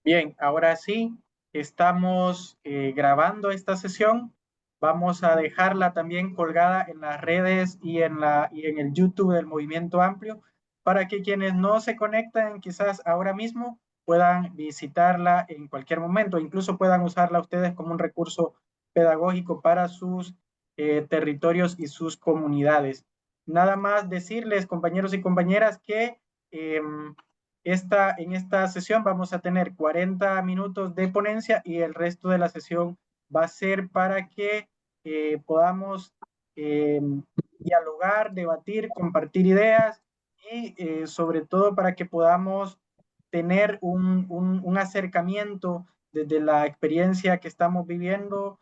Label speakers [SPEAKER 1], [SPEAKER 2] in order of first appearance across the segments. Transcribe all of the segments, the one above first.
[SPEAKER 1] Bien, ahora sí, estamos grabando esta sesión. Vamos a dejarla también colgada en las redes y en el YouTube del Movimiento Amplio para que quienes no se conectan quizás ahora mismo puedan visitarla en cualquier momento, incluso puedan usarla ustedes como un recurso pedagógico para sus territorios y sus comunidades. Nada más decirles, compañeros y compañeras, que en esta sesión vamos a tener 40 minutos de ponencia y el resto de la sesión va a ser para que podamos eh, dialogar, debatir, compartir ideas y sobre todo para que podamos tener un acercamiento desde la experiencia que estamos viviendo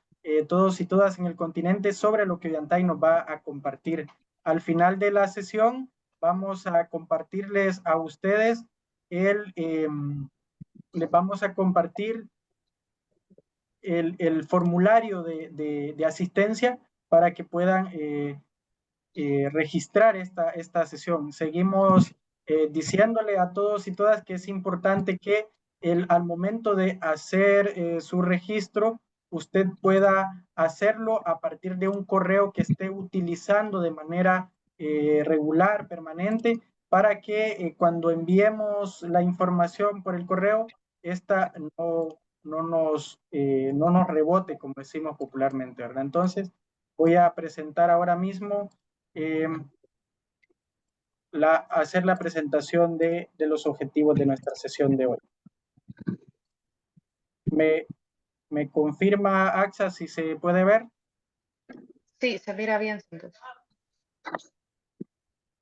[SPEAKER 1] todos y todas en el continente sobre lo que Ollantay nos va a compartir. Al final de la sesión vamos a compartirles a ustedes el, les vamos a compartir el formulario de asistencia para que puedan registrar esta sesión. Seguimos diciéndole a todos y todas que es importante que al momento de hacer su registro, usted pueda hacerlo a partir de un correo que esté utilizando de manera regular, permanente, para que cuando enviemos la información por el correo, esta no nos rebote, como decimos popularmente, ¿verdad? Entonces, voy a presentar ahora mismo eh, hacer la presentación de los objetivos de nuestra sesión de hoy. ¿Me, me confirma AXA si se puede ver?
[SPEAKER 2] Sí, se mira bien, Santos.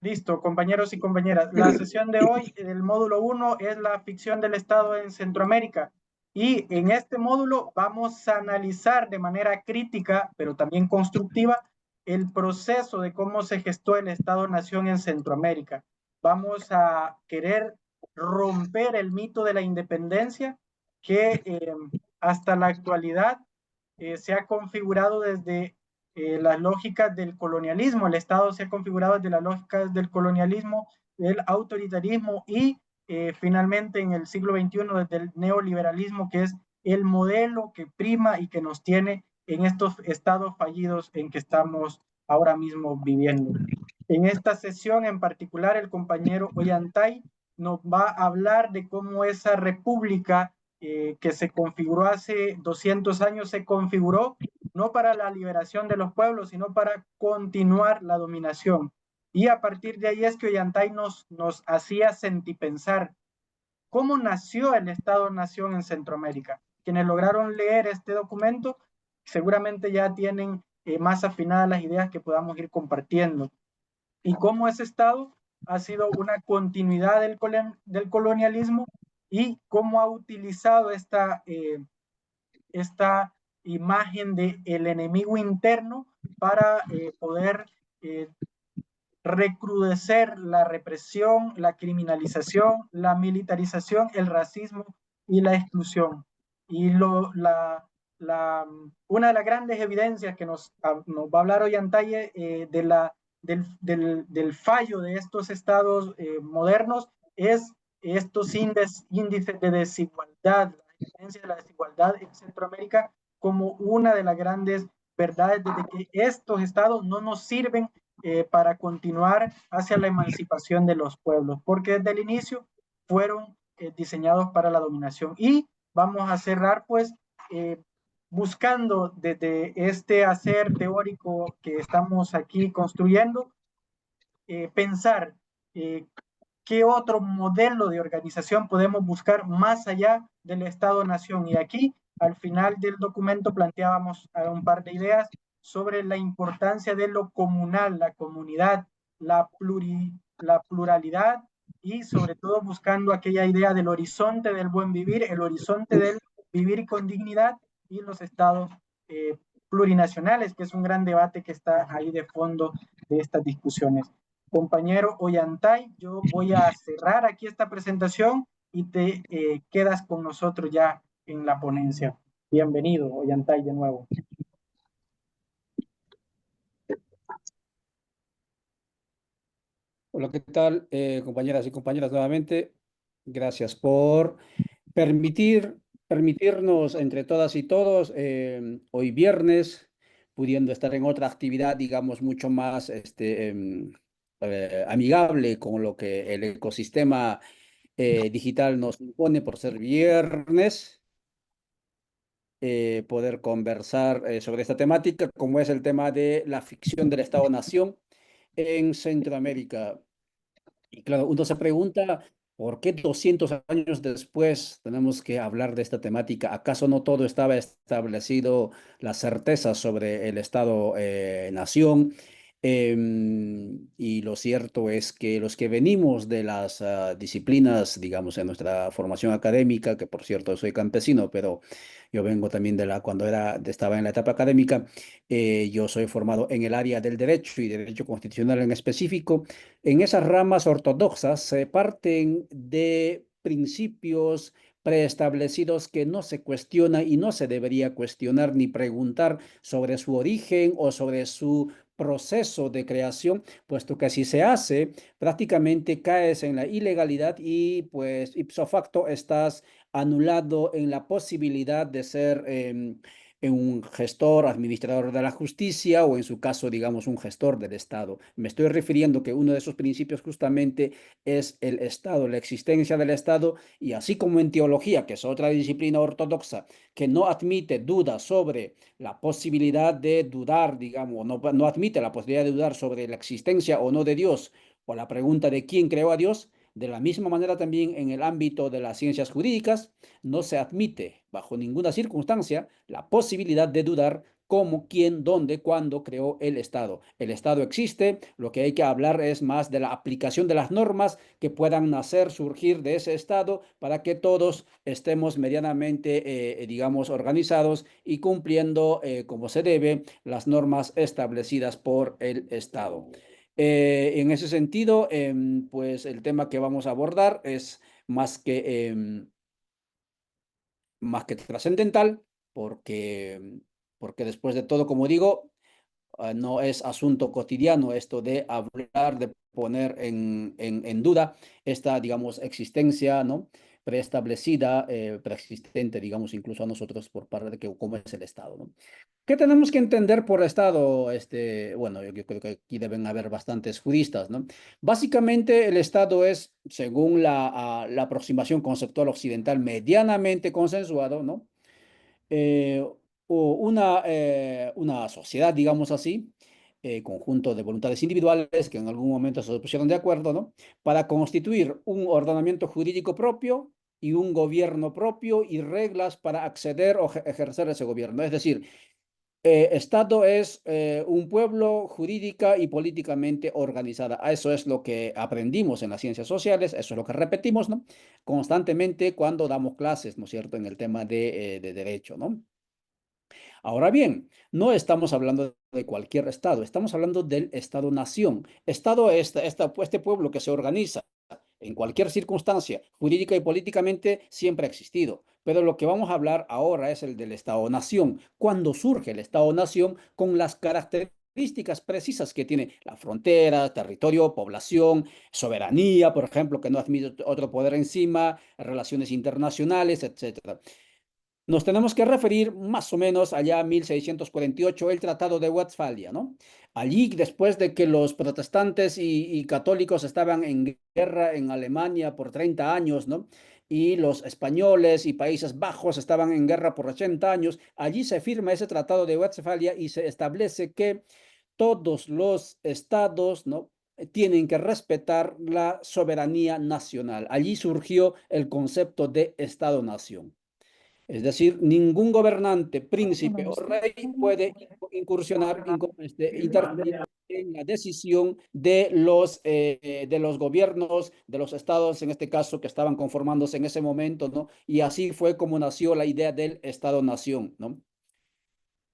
[SPEAKER 1] Listo, compañeros y compañeras. La sesión de hoy, el módulo 1, es la ficción del Estado en Centroamérica. Y en este módulo vamos a analizar de manera crítica, pero también constructiva, el proceso de cómo se gestó el Estado-Nación en Centroamérica. Vamos a querer romper el mito de la independencia que hasta la actualidad se ha configurado desde las lógicas del colonialismo. El Estado se ha configurado desde las lógicas del colonialismo, del autoritarismo y finalmente en el siglo XXI desde el neoliberalismo, que es el modelo que prima y que nos tiene en estos estados fallidos en que estamos ahora mismo viviendo. En esta sesión en particular, el compañero Ollantay nos va a hablar de cómo esa república que se configuró hace 200 años se configuró no para la liberación de los pueblos, sino para continuar la dominación. Y a partir de ahí es que Ollantay nos hacía sentipensar cómo nació el Estado-Nación en Centroamérica. Quienes lograron leer este documento seguramente ya tienen más afinadas las ideas que podamos ir compartiendo. Y cómo ese Estado ha sido una continuidad del colonialismo y cómo ha utilizado esta imagen del enemigo interno para poder eh, recrudecer la represión, la criminalización, la militarización, el racismo y la exclusión. Y una de las grandes evidencias que nos va a hablar hoy Antaye del fallo de estos estados modernos es estos índices de desigualdad, la existencia de la desigualdad en Centroamérica como una de las grandes verdades desde que estos estados no nos sirven para continuar hacia la emancipación de los pueblos, porque desde el inicio fueron diseñados para la dominación. Y vamos a cerrar pues buscando desde este hacer teórico que estamos aquí construyendo, pensar qué otro modelo de organización podemos buscar más allá del Estado-Nación. Y aquí, al final del documento, planteábamos un par de ideas sobre la importancia de lo comunal, la comunidad, la pluralidad y sobre todo buscando aquella idea del horizonte del buen vivir, el horizonte del vivir con dignidad y los estados plurinacionales, que es un gran debate que está ahí de fondo de estas discusiones. Compañero Ollantay, yo voy a cerrar aquí esta presentación y te quedas con nosotros ya en la ponencia. Bienvenido, Ollantay, de nuevo.
[SPEAKER 3] Hola, ¿qué tal, compañeras y compañeras? Nuevamente, gracias por permitirnos entre todas y todos, hoy viernes, pudiendo estar en otra actividad, digamos, mucho más amigable con lo que el ecosistema digital nos impone por ser viernes, poder conversar sobre esta temática, como es el tema de la ficción del Estado-Nación en Centroamérica. Y claro, uno se pregunta, ¿por qué 200 años después tenemos que hablar de esta temática? ¿Acaso no todo estaba establecido, las certezas sobre el Estado-nación? Y lo cierto es que los que venimos de las disciplinas, digamos, en nuestra formación académica, que por cierto soy campesino, pero yo vengo también cuando estaba en la etapa académica, yo soy formado en el área del derecho y derecho constitucional en específico. En esas ramas ortodoxas se parten de principios preestablecidos que no se cuestiona y no se debería cuestionar ni preguntar sobre su origen o sobre su proceso de creación, puesto que si se hace, prácticamente caes en la ilegalidad y pues ipso facto estás anulado en la posibilidad de ser un gestor, administrador de la justicia o en su caso, digamos, un gestor del Estado. Me estoy refiriendo que uno de esos principios justamente es el Estado, la existencia del Estado, y así como en teología, que es otra disciplina ortodoxa, que no admite dudas sobre la posibilidad de dudar, digamos, no admite la posibilidad de dudar sobre la existencia o no de Dios, o la pregunta de quién creó a Dios. De la misma manera también en el ámbito de las ciencias jurídicas no se admite bajo ninguna circunstancia la posibilidad de dudar cómo, quién, dónde, cuándo creó el Estado. El Estado existe, lo que hay que hablar es más de la aplicación de las normas que puedan nacer, surgir de ese Estado para que todos estemos medianamente, digamos, organizados y cumpliendo como se debe las normas establecidas por el Estado. En ese sentido, pues el tema que vamos a abordar es más que, más que trascendental, porque después de todo, como digo, no es asunto cotidiano esto de hablar, de poner en duda esta, digamos, existencia, ¿no? Preestablecida, preexistente, digamos, incluso a nosotros por parte de que, cómo es el Estado, ¿no? ¿Qué tenemos que entender por Estado? Bueno, yo creo que aquí deben haber bastantes juristas, ¿no? Básicamente, el Estado es, según la aproximación conceptual occidental medianamente consensuado, ¿no? eh, una sociedad, digamos así, conjunto de voluntades individuales que en algún momento se pusieron de acuerdo, ¿no? Para constituir un ordenamiento jurídico propio y un gobierno propio y reglas para acceder o ejercer ese gobierno. Es decir, Estado es un pueblo jurídica y políticamente organizada. Eso es lo que aprendimos en las ciencias sociales, eso es lo que repetimos, ¿no? Constantemente cuando damos clases, ¿no es cierto?, en el tema de derecho, ¿no? Ahora bien, no estamos hablando de cualquier Estado, estamos hablando del Estado-nación. Estado es este pueblo que se organiza en cualquier circunstancia, jurídica y políticamente, siempre ha existido. Pero lo que vamos a hablar ahora es el del Estado-nación. Cuando surge el Estado-nación con las características precisas que tiene la frontera, territorio, población, soberanía, por ejemplo, que no admite otro poder encima, relaciones internacionales, etcétera. Nos tenemos que referir más o menos allá a 1648, el Tratado de Westfalia, ¿no? Allí, después de que los protestantes y católicos estaban en guerra en Alemania por 30 años, ¿no? Y los españoles y Países Bajos estaban en guerra por 80 años, allí se firma ese Tratado de Westfalia y se establece que todos los estados, ¿no? Tienen que respetar la soberanía nacional. Allí surgió el concepto de Estado-nación. Es decir, ningún gobernante, príncipe o rey puede incursionar, interferir en la decisión de los gobiernos, de los estados, en este caso, que estaban conformándose en ese momento, ¿no? Y así fue como nació la idea del Estado-nación, ¿no?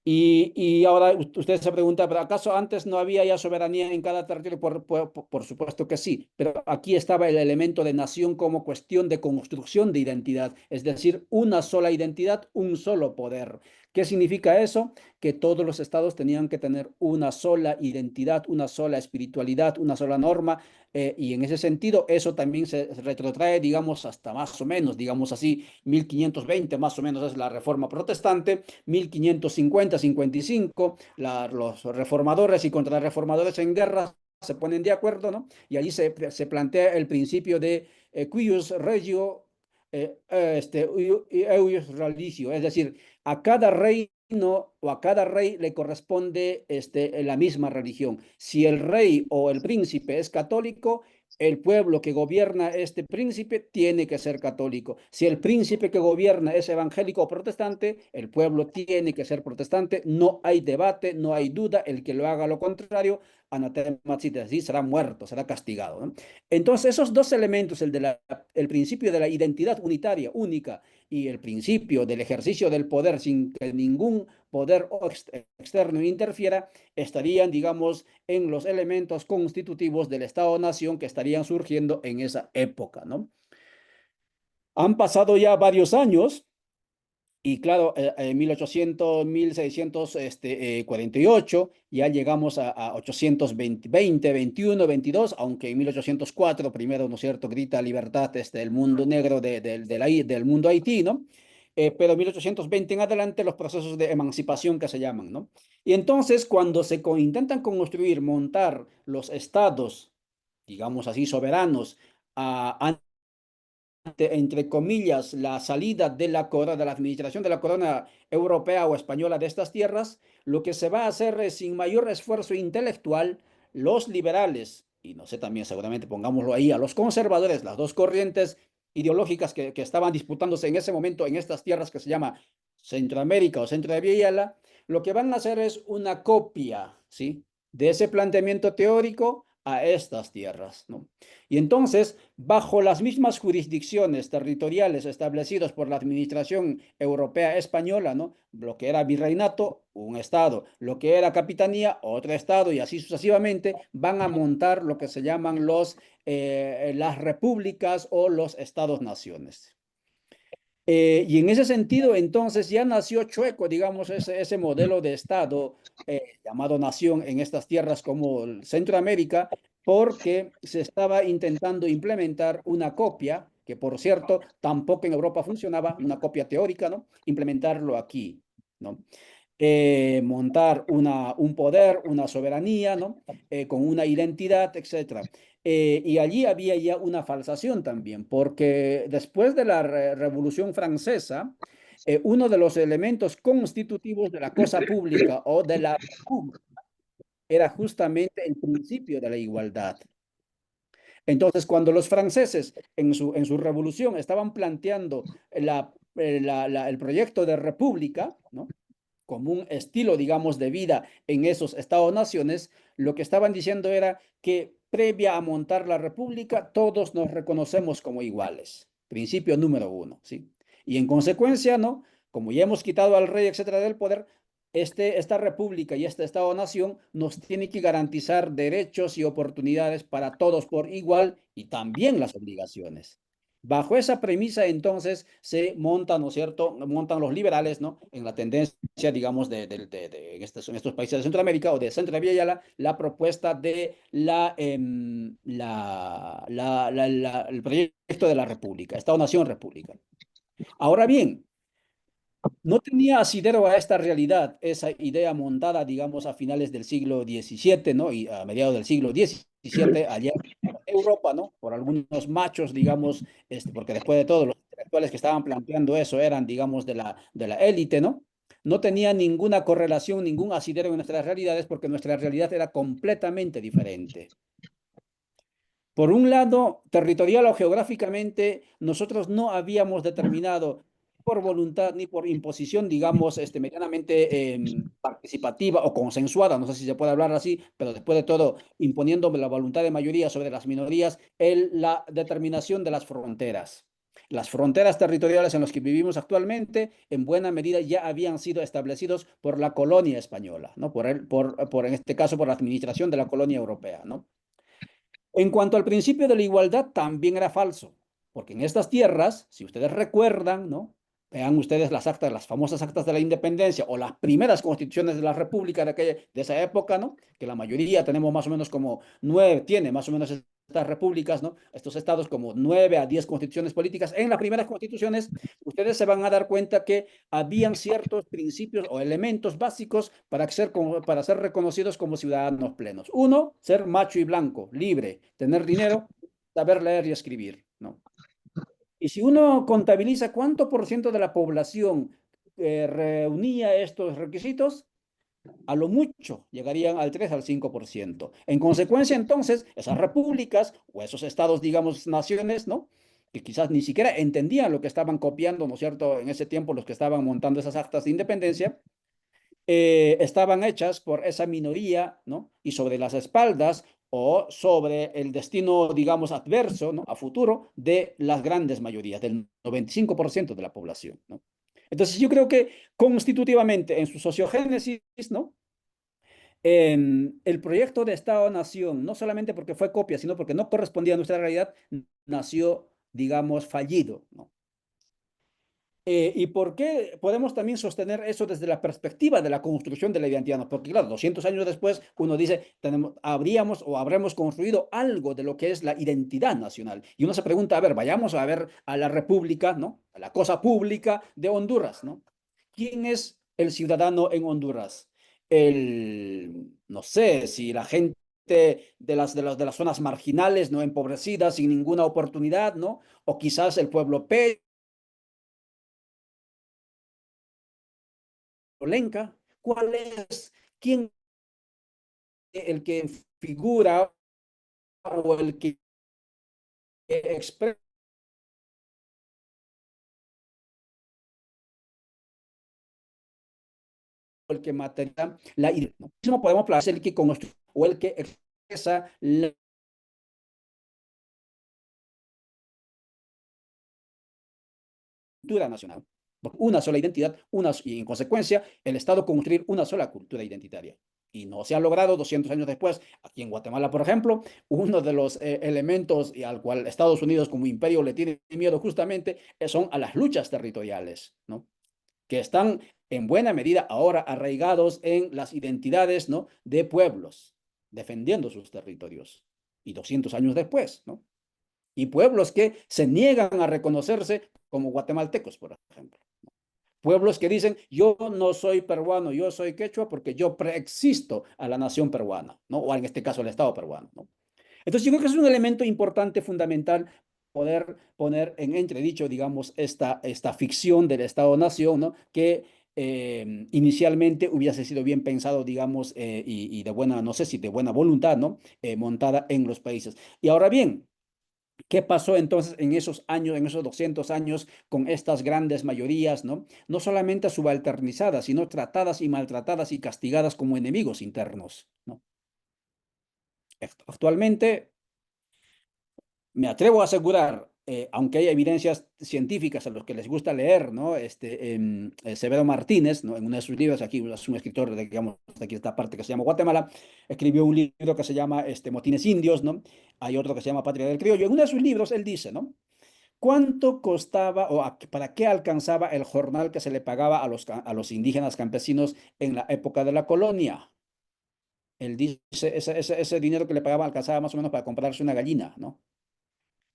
[SPEAKER 3] Y ahora usted se pregunta, ¿pero acaso antes no había ya soberanía en cada territorio? Por supuesto que sí, pero aquí estaba el elemento de nación como cuestión de construcción de identidad, es decir, una sola identidad, un solo poder. ¿Qué significa eso? Que todos los estados tenían que tener una sola identidad, una sola espiritualidad, una sola norma, y en ese sentido eso también se retrotrae, digamos, hasta más o menos, digamos así, 1520 más o menos es la reforma protestante, 1550-55, los reformadores y contrarreformadores en guerra se ponen de acuerdo, ¿no? Y allí se plantea el principio de cuius regio eius religio, es decir, a cada reino o a cada rey le corresponde la misma religión. Si el rey o el príncipe es católico, el pueblo que gobierna este príncipe tiene que ser católico. Si el príncipe que gobierna es evangélico o protestante, el pueblo tiene que ser protestante. No hay debate, no hay duda. El que lo haga lo contrario, anatema así será muerto, será castigado, ¿no? Entonces, esos dos elementos, el principio de la identidad unitaria, única, y el principio del ejercicio del poder sin que ningún poder externo interfiera, estarían, digamos, en los elementos constitutivos del Estado-Nación que estarían surgiendo en esa época, ¿no? Han pasado ya varios años y claro, en 1800, 1648 ya llegamos a 820, 21, 22, aunque en 1804 primero, ¿no es cierto?, grita libertad el mundo negro del mundo Haití, ¿no? Pero en 1820 en adelante los procesos de emancipación que se llaman, ¿no? Y entonces cuando intentan construir, montar los estados, digamos así, soberanos, entre comillas, la salida de la corona, de la administración de la corona europea o española de estas tierras, lo que se va a hacer es, sin mayor esfuerzo intelectual, los liberales, y no sé, también seguramente pongámoslo ahí, a los conservadores, las dos corrientes ideológicas que estaban disputándose en ese momento en estas tierras que se llama Centroamérica o Centro de Villela, lo que van a hacer es una copia, ¿sí?, de ese planteamiento teórico a estas tierras, ¿no? Y entonces, bajo las mismas jurisdicciones territoriales establecidas por la administración europea española, ¿no?, lo que era virreinato, un estado, lo que era capitanía, otro estado, y así sucesivamente, van a montar lo que se llaman las repúblicas o los estados-naciones. Y en ese sentido, entonces, ya nació chueco, digamos, ese modelo de Estado llamado nación en estas tierras como Centroamérica, porque se estaba intentando implementar una copia, que por cierto, tampoco en Europa funcionaba, una copia teórica, ¿no? Implementarlo aquí, ¿no? Montar un poder, una soberanía, ¿no? Con una identidad, etcétera. Y allí había ya una falsación también, porque después de la Revolución Francesa, uno de los elementos constitutivos de la cosa pública o de la república era justamente el principio de la igualdad. Entonces, cuando los franceses en su revolución estaban planteando el proyecto de república, ¿no?, como un estilo, digamos, de vida en esos estados-naciones, lo que estaban diciendo era que previa a montar la república, todos nos reconocemos como iguales. Principio número uno, ¿sí? Y en consecuencia, ¿no?, como ya hemos quitado al rey, etcétera, del poder, esta república y este estado-nación nos tiene que garantizar derechos y oportunidades para todos por igual y también las obligaciones. Bajo esa premisa, entonces, se montan, ¿no es cierto?, montan los liberales, ¿no?, en la tendencia, digamos, en estos países de Centroamérica o de Centro de Villela, la propuesta de el proyecto de la República, Estado-Nación República. Ahora bien, no tenía asidero a esta realidad, esa idea montada, digamos, a finales del siglo XVII, ¿no?, y a mediados del siglo XVII, allá en Europa, ¿no?, por algunos machos, digamos, porque después de todo, los intelectuales que estaban planteando eso eran, digamos, de la élite, ¿no? No tenía ninguna correlación, ningún asidero en nuestras realidades, porque nuestra realidad era completamente diferente. Por un lado, territorial o geográficamente, nosotros no habíamos determinado por voluntad ni por imposición, digamos, medianamente participativa o consensuada, no sé si se puede hablar así, pero después de todo, imponiendo la voluntad de mayoría sobre las minorías, la determinación de las fronteras. Las fronteras territoriales en las que vivimos actualmente, en buena medida, ya habían sido establecidos por la colonia española, ¿no? En este caso, por la administración de la colonia europea, ¿no? En cuanto al principio de la igualdad, también era falso, porque en estas tierras, si ustedes recuerdan, ¿no?, vean ustedes las actas, las famosas actas de la independencia o las primeras constituciones de la República de esa época, ¿no? Que la mayoría tenemos más o menos como 9, tiene más o menos estas repúblicas, ¿no? Estos estados como 9 a 10 constituciones políticas. En las primeras constituciones, ustedes se van a dar cuenta que habían ciertos principios o elementos básicos para ser reconocidos como ciudadanos plenos. Uno, ser macho y blanco, libre, tener dinero, saber leer y escribir, ¿no? Y si uno contabiliza cuánto por ciento de la población reunía estos requisitos, a lo mucho llegarían al 3 al 5%. En consecuencia, entonces, esas repúblicas o esos estados, digamos, naciones, ¿no? Que quizás ni siquiera entendían lo que estaban copiando, ¿no es cierto? En ese tiempo, los que estaban montando esas actas de independencia, estaban hechas por esa minoría, ¿no? Y sobre las espaldas o sobre el destino, digamos, adverso, ¿no? A futuro de las grandes mayorías, del 95% de la población, ¿no? Entonces yo creo que constitutivamente en su sociogénesis, ¿no? El proyecto de Estado-Nación, no solamente porque fue copia, sino porque no correspondía a nuestra realidad, nació, digamos, fallido, ¿no? ¿Y por qué podemos también sostener eso desde la perspectiva de la construcción de la identidad? ¿No? Porque claro, 200 años después uno dice, habríamos o habremos construido algo de lo que es la identidad nacional. Y uno se pregunta, a ver, vayamos a ver a la República, ¿no? A la cosa pública de Honduras, ¿no? ¿Quién es el ciudadano en Honduras? No sé, si la gente de las zonas marginales, ¿no? Empobrecidas, sin ninguna oportunidad, ¿no? O quizás el pueblo Lenca, ¿cuál es, quién el que figura o el que expresa, el que materializa la idea? ¿No? Mismo podemos hablar el que construye o el que expresa la cultura nacional. Una sola identidad, y en consecuencia el Estado construir una sola cultura identitaria. Y no se ha logrado 200 años después. Aquí en Guatemala, por ejemplo, uno de los elementos y al cual Estados Unidos como imperio le tiene miedo justamente son a las luchas territoriales, ¿no? Que están en buena medida ahora arraigados en las identidades, ¿no? De pueblos, defendiendo sus territorios. Y 200 años después, ¿no? Y pueblos que se niegan a reconocerse como guatemaltecos, por ejemplo. Pueblos que dicen, yo no soy peruano, yo soy quechua porque yo preexisto a la nación peruana, ¿no? O en este caso al Estado peruano, ¿no? Entonces yo creo que es un elemento importante, fundamental, poder poner en entredicho, digamos, esta ficción del Estado-Nación, ¿no? Que inicialmente hubiese sido bien pensado, digamos, y de buena, no sé si de buena voluntad, ¿no? Montada en los países. Y ahora bien, ¿qué pasó entonces en esos años, en esos 200 años, con estas grandes mayorías, ¿no? No solamente subalternizadas, sino tratadas y maltratadas y castigadas como enemigos internos, ¿no? Actualmente, me atrevo a asegurar, aunque hay evidencias científicas a los que les gusta leer, ¿no? Severo Martínez, ¿no? En uno de sus libros, aquí es un escritor, digamos, de aquí esta parte que se llama Guatemala, escribió un libro que se llama Motines Indios, ¿no? Hay otro que se llama Patria del Criollo. En uno de sus libros él dice, ¿no? ¿Cuánto costaba o para qué alcanzaba el jornal que se le pagaba a los indígenas campesinos en la época de la colonia? Él dice, ese dinero que le pagaba alcanzaba más o menos para comprarse una gallina, ¿no?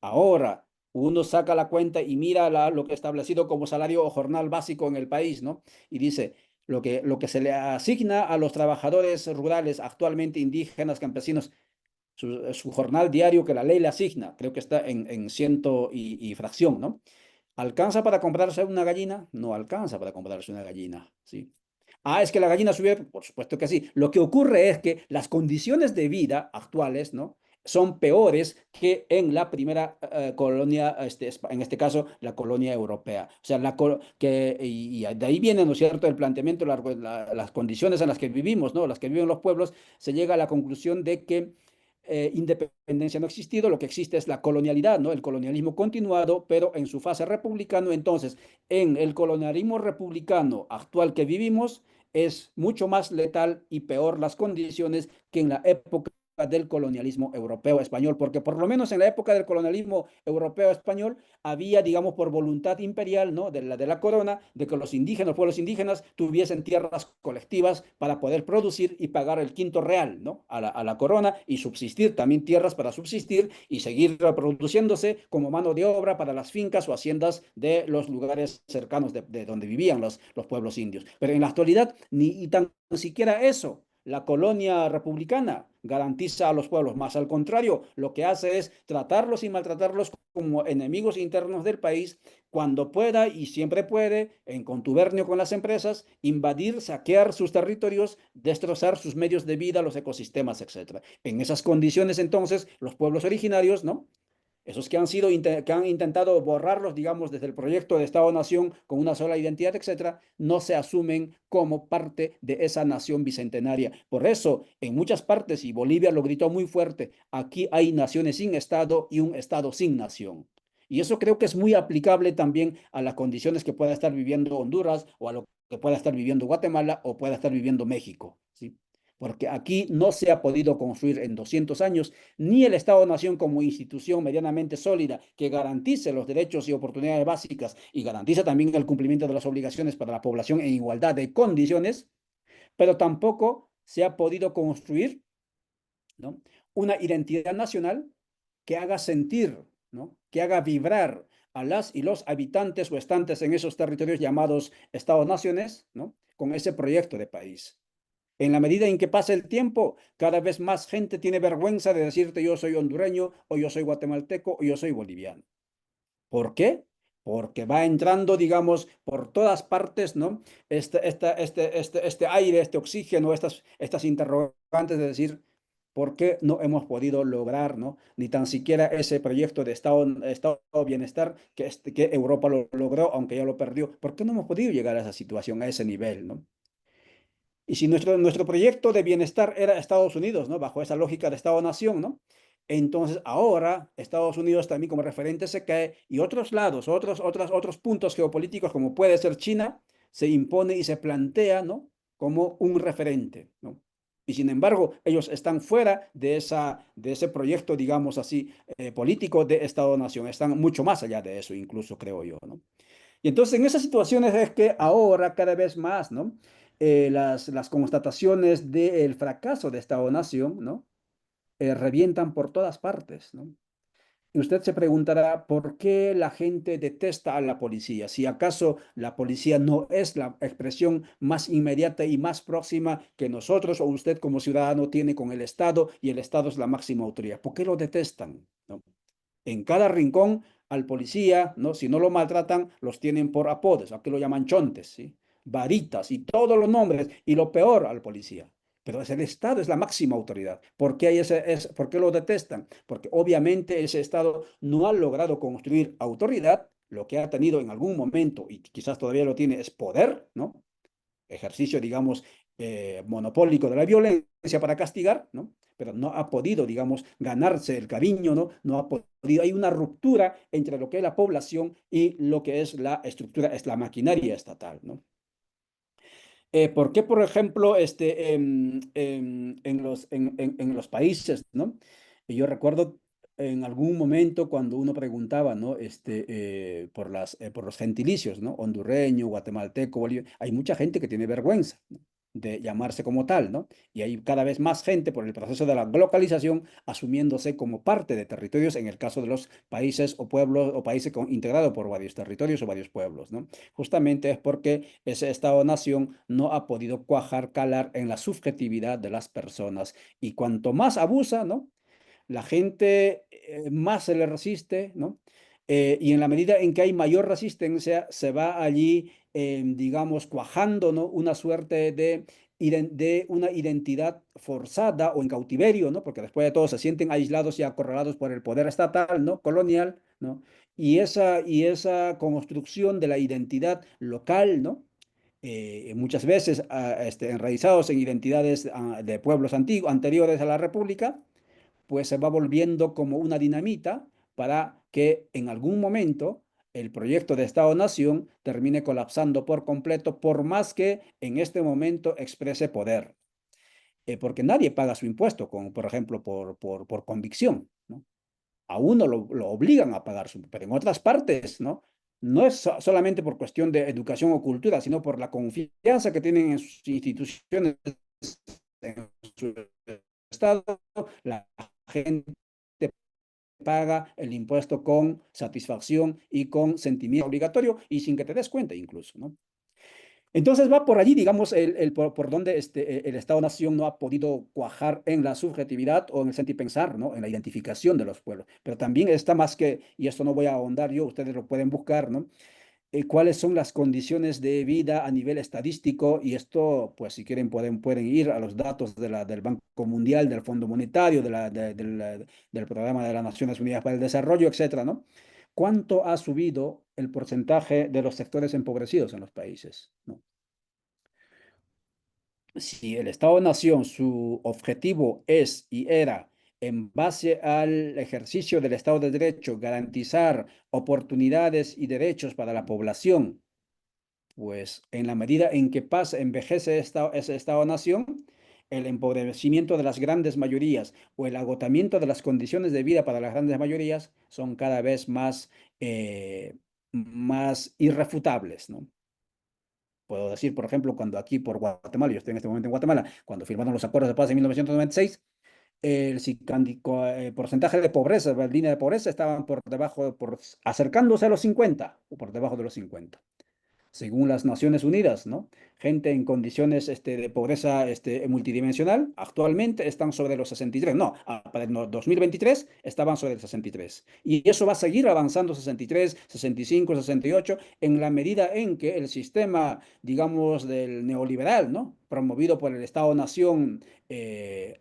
[SPEAKER 3] Ahora, uno saca la cuenta y mira lo que es establecido como salario o jornal básico en el país, ¿no? Y dice, lo que se le asigna a los trabajadores rurales, actualmente indígenas, campesinos, su jornal diario que la ley le asigna, creo que está en ciento y fracción, ¿no? ¿Alcanza para comprarse una gallina? No alcanza para comprarse una gallina, ¿sí? Ah, es que la gallina subió, por supuesto que sí. Lo que ocurre es que las condiciones de vida actuales, ¿no? Son peores que en la primera colonia, en este caso, la colonia europea. O sea, y de ahí viene, ¿no es cierto?, el planteamiento, las condiciones en las que vivimos, ¿no? Las que viven los pueblos, se llega a la conclusión de que independencia no ha existido, lo que existe es la colonialidad, ¿no? El colonialismo continuado, pero en su fase republicano. Entonces, en el colonialismo republicano actual que vivimos, es mucho más letal y peor las condiciones que en la época del colonialismo europeo español, porque por lo menos en la época del colonialismo europeo español había, digamos, por voluntad imperial, ¿no? de la corona, de que los indígenas, los pueblos indígenas tuviesen tierras colectivas para poder producir y pagar el quinto real, ¿no? a la corona y subsistir, también tierras para subsistir y seguir reproduciéndose como mano de obra para las fincas o haciendas de los lugares cercanos de donde vivían los pueblos indios. Pero en la actualidad ni tan siquiera eso la colonia republicana garantiza a los pueblos, más al contrario, lo que hace es tratarlos y maltratarlos como enemigos internos del país cuando pueda y siempre puede, en contubernio con las empresas, invadir, saquear sus territorios, destrozar sus medios de vida, los ecosistemas, etc. En esas condiciones, entonces, los pueblos originarios, ¿no? Esos que han intentado borrarlos, digamos, desde el proyecto de Estado-Nación con una sola identidad, etcétera, no se asumen como parte de esa nación bicentenaria. Por eso, en muchas partes, y Bolivia lo gritó muy fuerte, aquí hay naciones sin Estado y un Estado sin nación. Y eso creo que es muy aplicable también a las condiciones que pueda estar viviendo Honduras o a lo que pueda estar viviendo Guatemala o pueda estar viviendo México, ¿sí? Porque aquí no se ha podido construir en 200 años ni el Estado-Nación como institución medianamente sólida que garantice los derechos y oportunidades básicas y garantice también el cumplimiento de las obligaciones para la población en igualdad de condiciones, pero tampoco se ha podido construir, ¿no? una identidad nacional que haga sentir, ¿no? que haga vibrar a las y los habitantes o estantes en esos territorios llamados Estados-naciones, ¿no? con ese proyecto de país. En la medida en que pasa el tiempo, cada vez más gente tiene vergüenza de decirte yo soy hondureño, o yo soy guatemalteco, o yo soy boliviano. ¿Por qué? Porque va entrando, digamos, por todas partes, ¿no? Este aire, este oxígeno, estas interrogantes de decir, ¿por qué no hemos podido lograr, ¿no? ni tan siquiera ese proyecto de Estado bienestar que Europa lo logró, aunque ya lo perdió? ¿Por qué no hemos podido llegar a esa situación, a ese nivel, ¿no? Y si nuestro proyecto de bienestar era Estados Unidos, ¿no? Bajo esa lógica de Estado-nación, ¿no? Entonces ahora Estados Unidos también como referente se cae y otros lados, otros puntos geopolíticos como puede ser China, se impone y se plantea, ¿no? como un referente, ¿no? Y sin embargo, ellos están fuera de ese proyecto, digamos así, político de Estado-nación. Están mucho más allá de eso, incluso creo yo, ¿no? Y entonces en esas situaciones es que ahora cada vez más, ¿no? las constataciones del fracaso de Estado-Nación, ¿no? Revientan por todas partes, ¿no? Y usted se preguntará por qué la gente detesta a la policía, si acaso la policía no es la expresión más inmediata y más próxima que nosotros o usted como ciudadano tiene con el Estado y el Estado es la máxima autoridad. ¿Por qué lo detestan? ¿No? En cada rincón al policía, ¿no? Si no lo maltratan, los tienen por apodos, aquí lo llaman chontes, ¿sí? Varitas y todos los nombres, y lo peor al policía. Pero es el Estado, es la máxima autoridad. ¿Por qué, por qué lo detestan? Porque obviamente ese Estado no ha logrado construir autoridad, lo que ha tenido en algún momento, y quizás todavía lo tiene, es poder, ¿no? Ejercicio, digamos, monopólico de la violencia para castigar, ¿no? Pero no ha podido, digamos, ganarse el cariño, ¿no? No ha podido, hay una ruptura entre lo que es la población y lo que es la estructura, es la maquinaria estatal, ¿no? ¿Por qué, por ejemplo, en los países, ¿no? Y yo recuerdo en algún momento cuando uno preguntaba, ¿no? por los gentilicios, ¿no? Hondureño, guatemalteco, boliviano, hay mucha gente que tiene vergüenza, ¿no? de llamarse como tal, ¿no? Y hay cada vez más gente por el proceso de la globalización asumiéndose como parte de territorios en el caso de los países o pueblos o países integrados por varios territorios o varios pueblos, ¿no? Justamente es porque ese Estado-nación no ha podido cuajar, calar en la subjetividad de las personas. Y cuanto más abusa, ¿no? La gente más se le resiste, ¿no? Y en la medida en que hay mayor resistencia, se va allí, digamos, cuajando, ¿no? Una suerte de una identidad forzada o en cautiverio, ¿no? Porque después de todo se sienten aislados y acorralados por el poder estatal, ¿no? Colonial, ¿no? Y esa construcción de la identidad local, ¿no? Muchas veces enraizados en identidades de pueblos antiguos, anteriores a la República, pues se va volviendo como una dinamita para que en algún momento el proyecto de Estado-Nación termine colapsando por completo, por más que en este momento exprese poder. porque nadie paga su impuesto, por ejemplo, por convicción, ¿no? A uno lo obligan a pagar su, pero en otras partes, ¿no? No es solamente por cuestión de educación o cultura, sino por la confianza que tienen en sus instituciones, en su Estado, la gente paga el impuesto con satisfacción y con sentimiento obligatorio y sin que te des cuenta incluso, ¿no? Entonces va por allí, digamos, por donde el Estado-Nación no ha podido cuajar en la subjetividad o en el sentir pensar, ¿no? En la identificación de los pueblos. Pero también está más que, y esto no voy a ahondar yo, ustedes lo pueden buscar, ¿no? Cuáles son las condiciones de vida a nivel estadístico, y esto, pues si quieren, pueden ir a los datos del Banco Mundial, del Fondo Monetario, del Programa de las Naciones Unidas para el Desarrollo, etcétera, ¿no? ¿Cuánto ha subido el porcentaje de los sectores empobrecidos en los países, ¿no? Si el Estado-Nación, su objetivo es y era, en base al ejercicio del Estado de Derecho, garantizar oportunidades y derechos para la población, pues en la medida en que envejece ese Estado-Nación, el empobrecimiento de las grandes mayorías o el agotamiento de las condiciones de vida para las grandes mayorías son cada vez más irrefutables, ¿no? Puedo decir, por ejemplo, cuando aquí por Guatemala, yo estoy en este momento en Guatemala, cuando firmaron los acuerdos de paz en 1996, el porcentaje de pobreza, la línea de pobreza, estaban por debajo, acercándose a los 50 o por debajo de los 50 según las Naciones Unidas, ¿no? Gente en condiciones de pobreza multidimensional, actualmente están sobre los 63. No, para el 2023 estaban sobre el 63. Y eso va a seguir avanzando 63, 65, 68, en la medida en que el sistema, digamos, del neoliberal, ¿no? Promovido por el Estado-Nación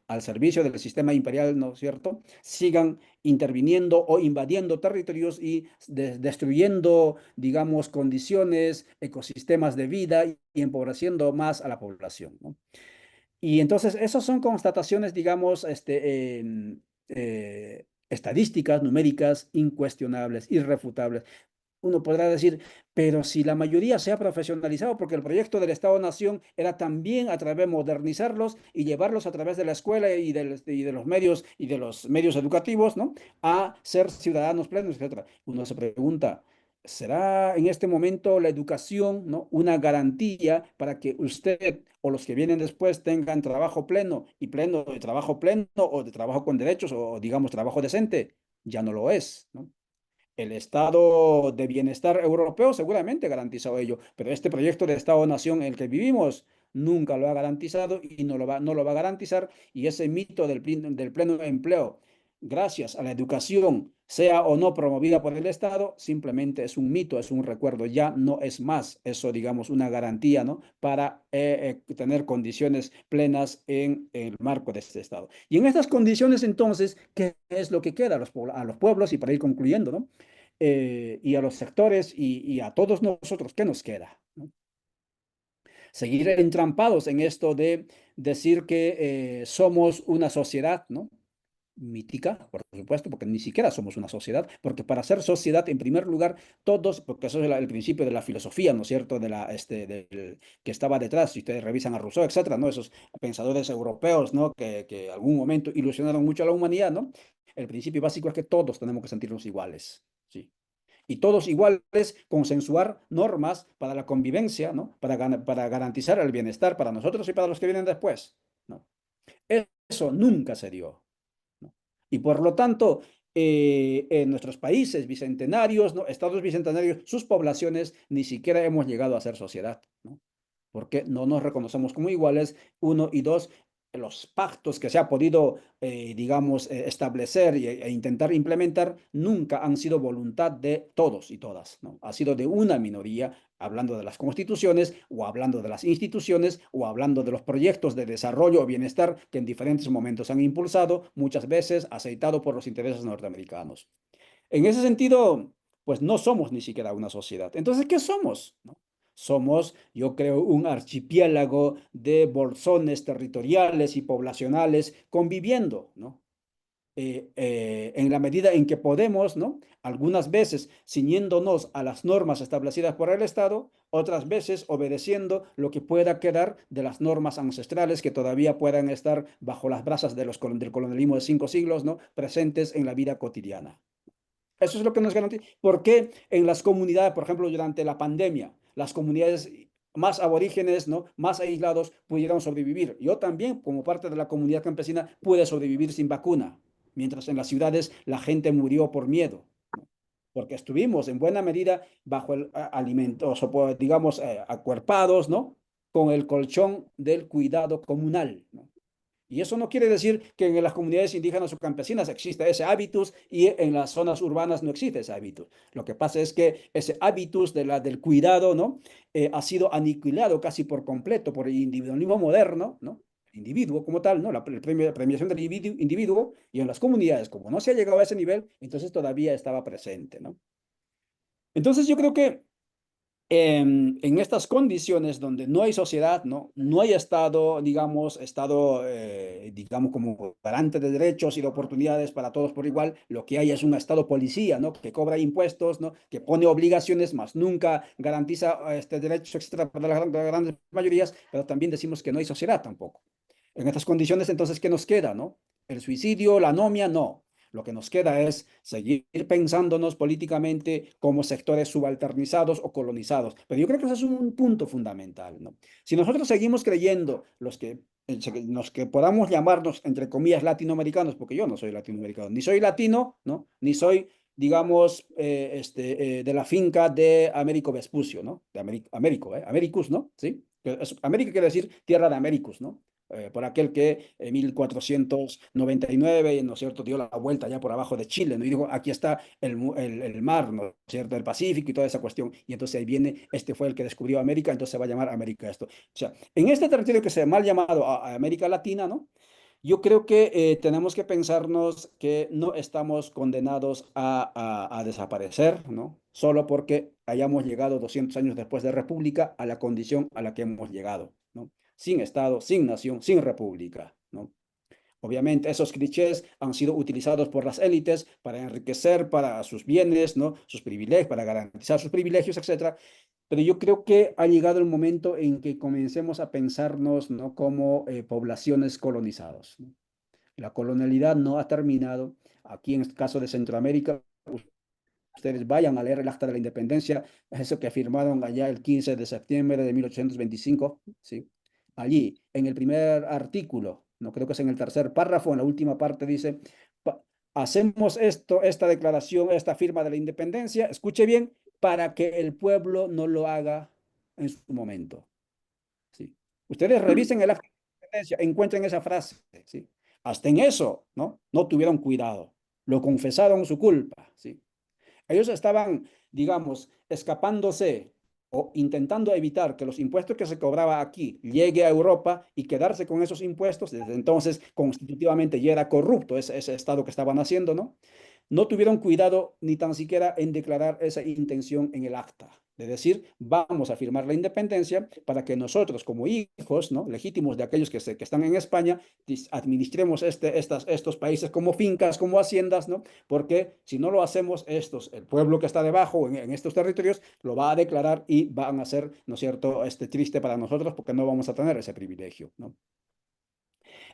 [SPEAKER 3] al servicio del sistema imperial, ¿no es cierto?, sigan interviniendo o invadiendo territorios y destruyendo, digamos, condiciones, ecosistemas de vida y empobreciendo más a la población, ¿no? Y entonces, esas son constataciones, digamos, estadísticas, numéricas, incuestionables, irrefutables. Uno podrá decir, pero si la mayoría se ha profesionalizado, porque el proyecto del Estado-Nación era también a través de modernizarlos y llevarlos a través de la escuela y de los medios educativos, ¿no? A ser ciudadanos plenos, etcétera. Uno se pregunta, ¿será en este momento la educación, ¿no?, una garantía para que usted o los que vienen después tengan trabajo pleno y pleno de trabajo pleno o de trabajo con derechos o digamos trabajo decente? Ya no lo es, ¿no? El estado de bienestar europeo seguramente garantizó ello, pero este proyecto de Estado-Nación en el que vivimos nunca lo ha garantizado y no lo va a garantizar. Y ese mito del pleno empleo, gracias a la educación, sea o no promovida por el Estado, simplemente es un mito, es un recuerdo, ya no es más eso, digamos, una garantía, ¿no?, para tener condiciones plenas en el marco de este Estado. Y en estas condiciones, entonces, ¿qué es lo que queda a los pueblos? Y para ir concluyendo, ¿no? Y a los sectores y a todos nosotros, ¿qué nos queda, ¿no? Seguir entrampados en esto de decir que somos una sociedad, ¿no?, mítica, por supuesto, porque ni siquiera somos una sociedad, porque para ser sociedad, en primer lugar, todos, porque eso es el principio de la filosofía, ¿no es cierto?, que estaba detrás, si ustedes revisan a Rousseau, etcétera, ¿no?, esos pensadores europeos, ¿no?, que algún momento ilusionaron mucho a la humanidad, ¿no? El principio básico es que todos tenemos que sentirnos iguales, ¿sí? Y todos iguales, consensuar normas para la convivencia, ¿no?, para garantizar el bienestar para nosotros y para los que vienen después, ¿no? Eso nunca se dio, ¿no? Y por lo tanto, en nuestros países bicentenarios, ¿no?, estados bicentenarios, sus poblaciones, ni siquiera hemos llegado a ser sociedad, ¿no? Porque no nos reconocemos como iguales, uno, y dos, los pactos que se ha podido, digamos, establecer e intentar implementar nunca han sido voluntad de todos y todas, ¿no? Ha sido de una minoría, hablando de las constituciones o hablando de las instituciones o hablando de los proyectos de desarrollo o bienestar que en diferentes momentos han impulsado, muchas veces aceitado por los intereses norteamericanos. En ese sentido, pues no somos ni siquiera una sociedad. Entonces, ¿qué somos?, ¿no? Somos, yo creo, un archipiélago de bolsones territoriales y poblacionales conviviendo, ¿no?, en la medida en que podemos, ¿no? Algunas veces ciñéndonos a las normas establecidas por el Estado, otras veces obedeciendo lo que pueda quedar de las normas ancestrales que todavía puedan estar bajo las brasas de del colonialismo de 5 siglos, ¿no? Presentes en la vida cotidiana. Eso es lo que nos garantiza. ¿Por qué en las comunidades, por ejemplo, durante la pandemia, las comunidades más aborígenes, ¿no? Más aislados, pudieron sobrevivir? Yo también, como parte de la comunidad campesina, pude sobrevivir sin vacuna, mientras en las ciudades la gente murió por miedo, ¿no? Porque estuvimos en buena medida bajo el alimento, o digamos, acuerpados, ¿no? Con el colchón del cuidado comunal, ¿no? Y eso no quiere decir que en las comunidades indígenas o campesinas exista ese hábitus y en las zonas urbanas no existe ese hábitus. Lo que pasa es que ese hábitus del cuidado, ¿no? Ha sido aniquilado casi por completo por el individualismo moderno, ¿no? El individuo como tal, ¿no? La premiación del individuo, y en las comunidades, como no se ha llegado a ese nivel, entonces todavía estaba presente, ¿no? Entonces yo creo que en estas condiciones donde no hay sociedad, ¿no? No hay Estado, digamos, digamos, como garante de derechos y de oportunidades para todos por igual, lo que hay es un Estado policía, ¿no? Que cobra impuestos, ¿no? Que pone obligaciones, más nunca garantiza derechos extra para las grandes mayorías, pero también decimos que no hay sociedad tampoco. En estas condiciones, entonces, ¿qué nos queda, no? El suicidio, la anomia, no. Lo que nos queda es seguir pensándonos políticamente como sectores subalternizados o colonizados. Pero yo creo que ese es un punto fundamental, ¿no? Si nosotros seguimos creyendo, los que podamos llamarnos, entre comillas, latinoamericanos, porque yo no soy latinoamericano, ni soy latino, ¿no? Ni soy, digamos, de la finca de Américo Vespucio, ¿no? De Americus, ¿no? ¿Sí? América quiere decir tierra de Americus, ¿no? Por aquel que en 1499, ¿no es cierto?, dio la vuelta ya por abajo de Chile, ¿no? Y dijo, aquí está el mar, ¿no es cierto?, el Pacífico y toda esa cuestión. Y entonces ahí viene, este fue el que descubrió América, entonces se va a llamar América esto. O sea, en este territorio que se ha mal llamado a América Latina, ¿no? Yo creo que tenemos que pensarnos que no estamos condenados a desaparecer, ¿no? Solo porque hayamos llegado 200 años después de República a la condición a la que hemos llegado, ¿no? Sin Estado, sin nación, sin república, ¿no? Obviamente, esos clichés han sido utilizados por las élites para enriquecer para sus bienes, ¿no? Sus privilegios, para garantizar sus privilegios, etcétera. Pero yo creo que ha llegado el momento en que comencemos a pensarnos, ¿no? Como poblaciones colonizadas, ¿no? La colonialidad no ha terminado. Aquí en el caso de Centroamérica, ustedes vayan a leer el Acta de la Independencia, eso que firmaron allá el 15 de septiembre de 1825, ¿sí? Allí, en el primer artículo, no creo que es en el tercer párrafo, en la última parte dice, hacemos esta declaración, esta firma de la independencia, escuche bien, para que el pueblo no lo haga en su momento, ¿sí? Ustedes revisen el Acta de la Independencia, encuentren esa frase, ¿sí? Hasta en eso, ¿no? No tuvieron cuidado, lo confesaron su culpa, ¿sí? Ellos estaban, digamos, escapándose o intentando evitar que los impuestos que se cobraba aquí llegue a Europa y quedarse con esos impuestos. Desde entonces, constitutivamente ya era corrupto ese Estado que estaban haciendo, ¿no? No tuvieron cuidado ni tan siquiera en declarar esa intención en el acta, de decir, vamos a firmar la independencia para que nosotros como hijos, ¿no?, legítimos de aquellos que están en España, administremos estos países como fincas, como haciendas, ¿no? Porque si no lo hacemos, el pueblo que está debajo en estos territorios lo va a declarar y van a ser, ¿no es cierto?, triste para nosotros porque no vamos a tener ese privilegio, ¿no?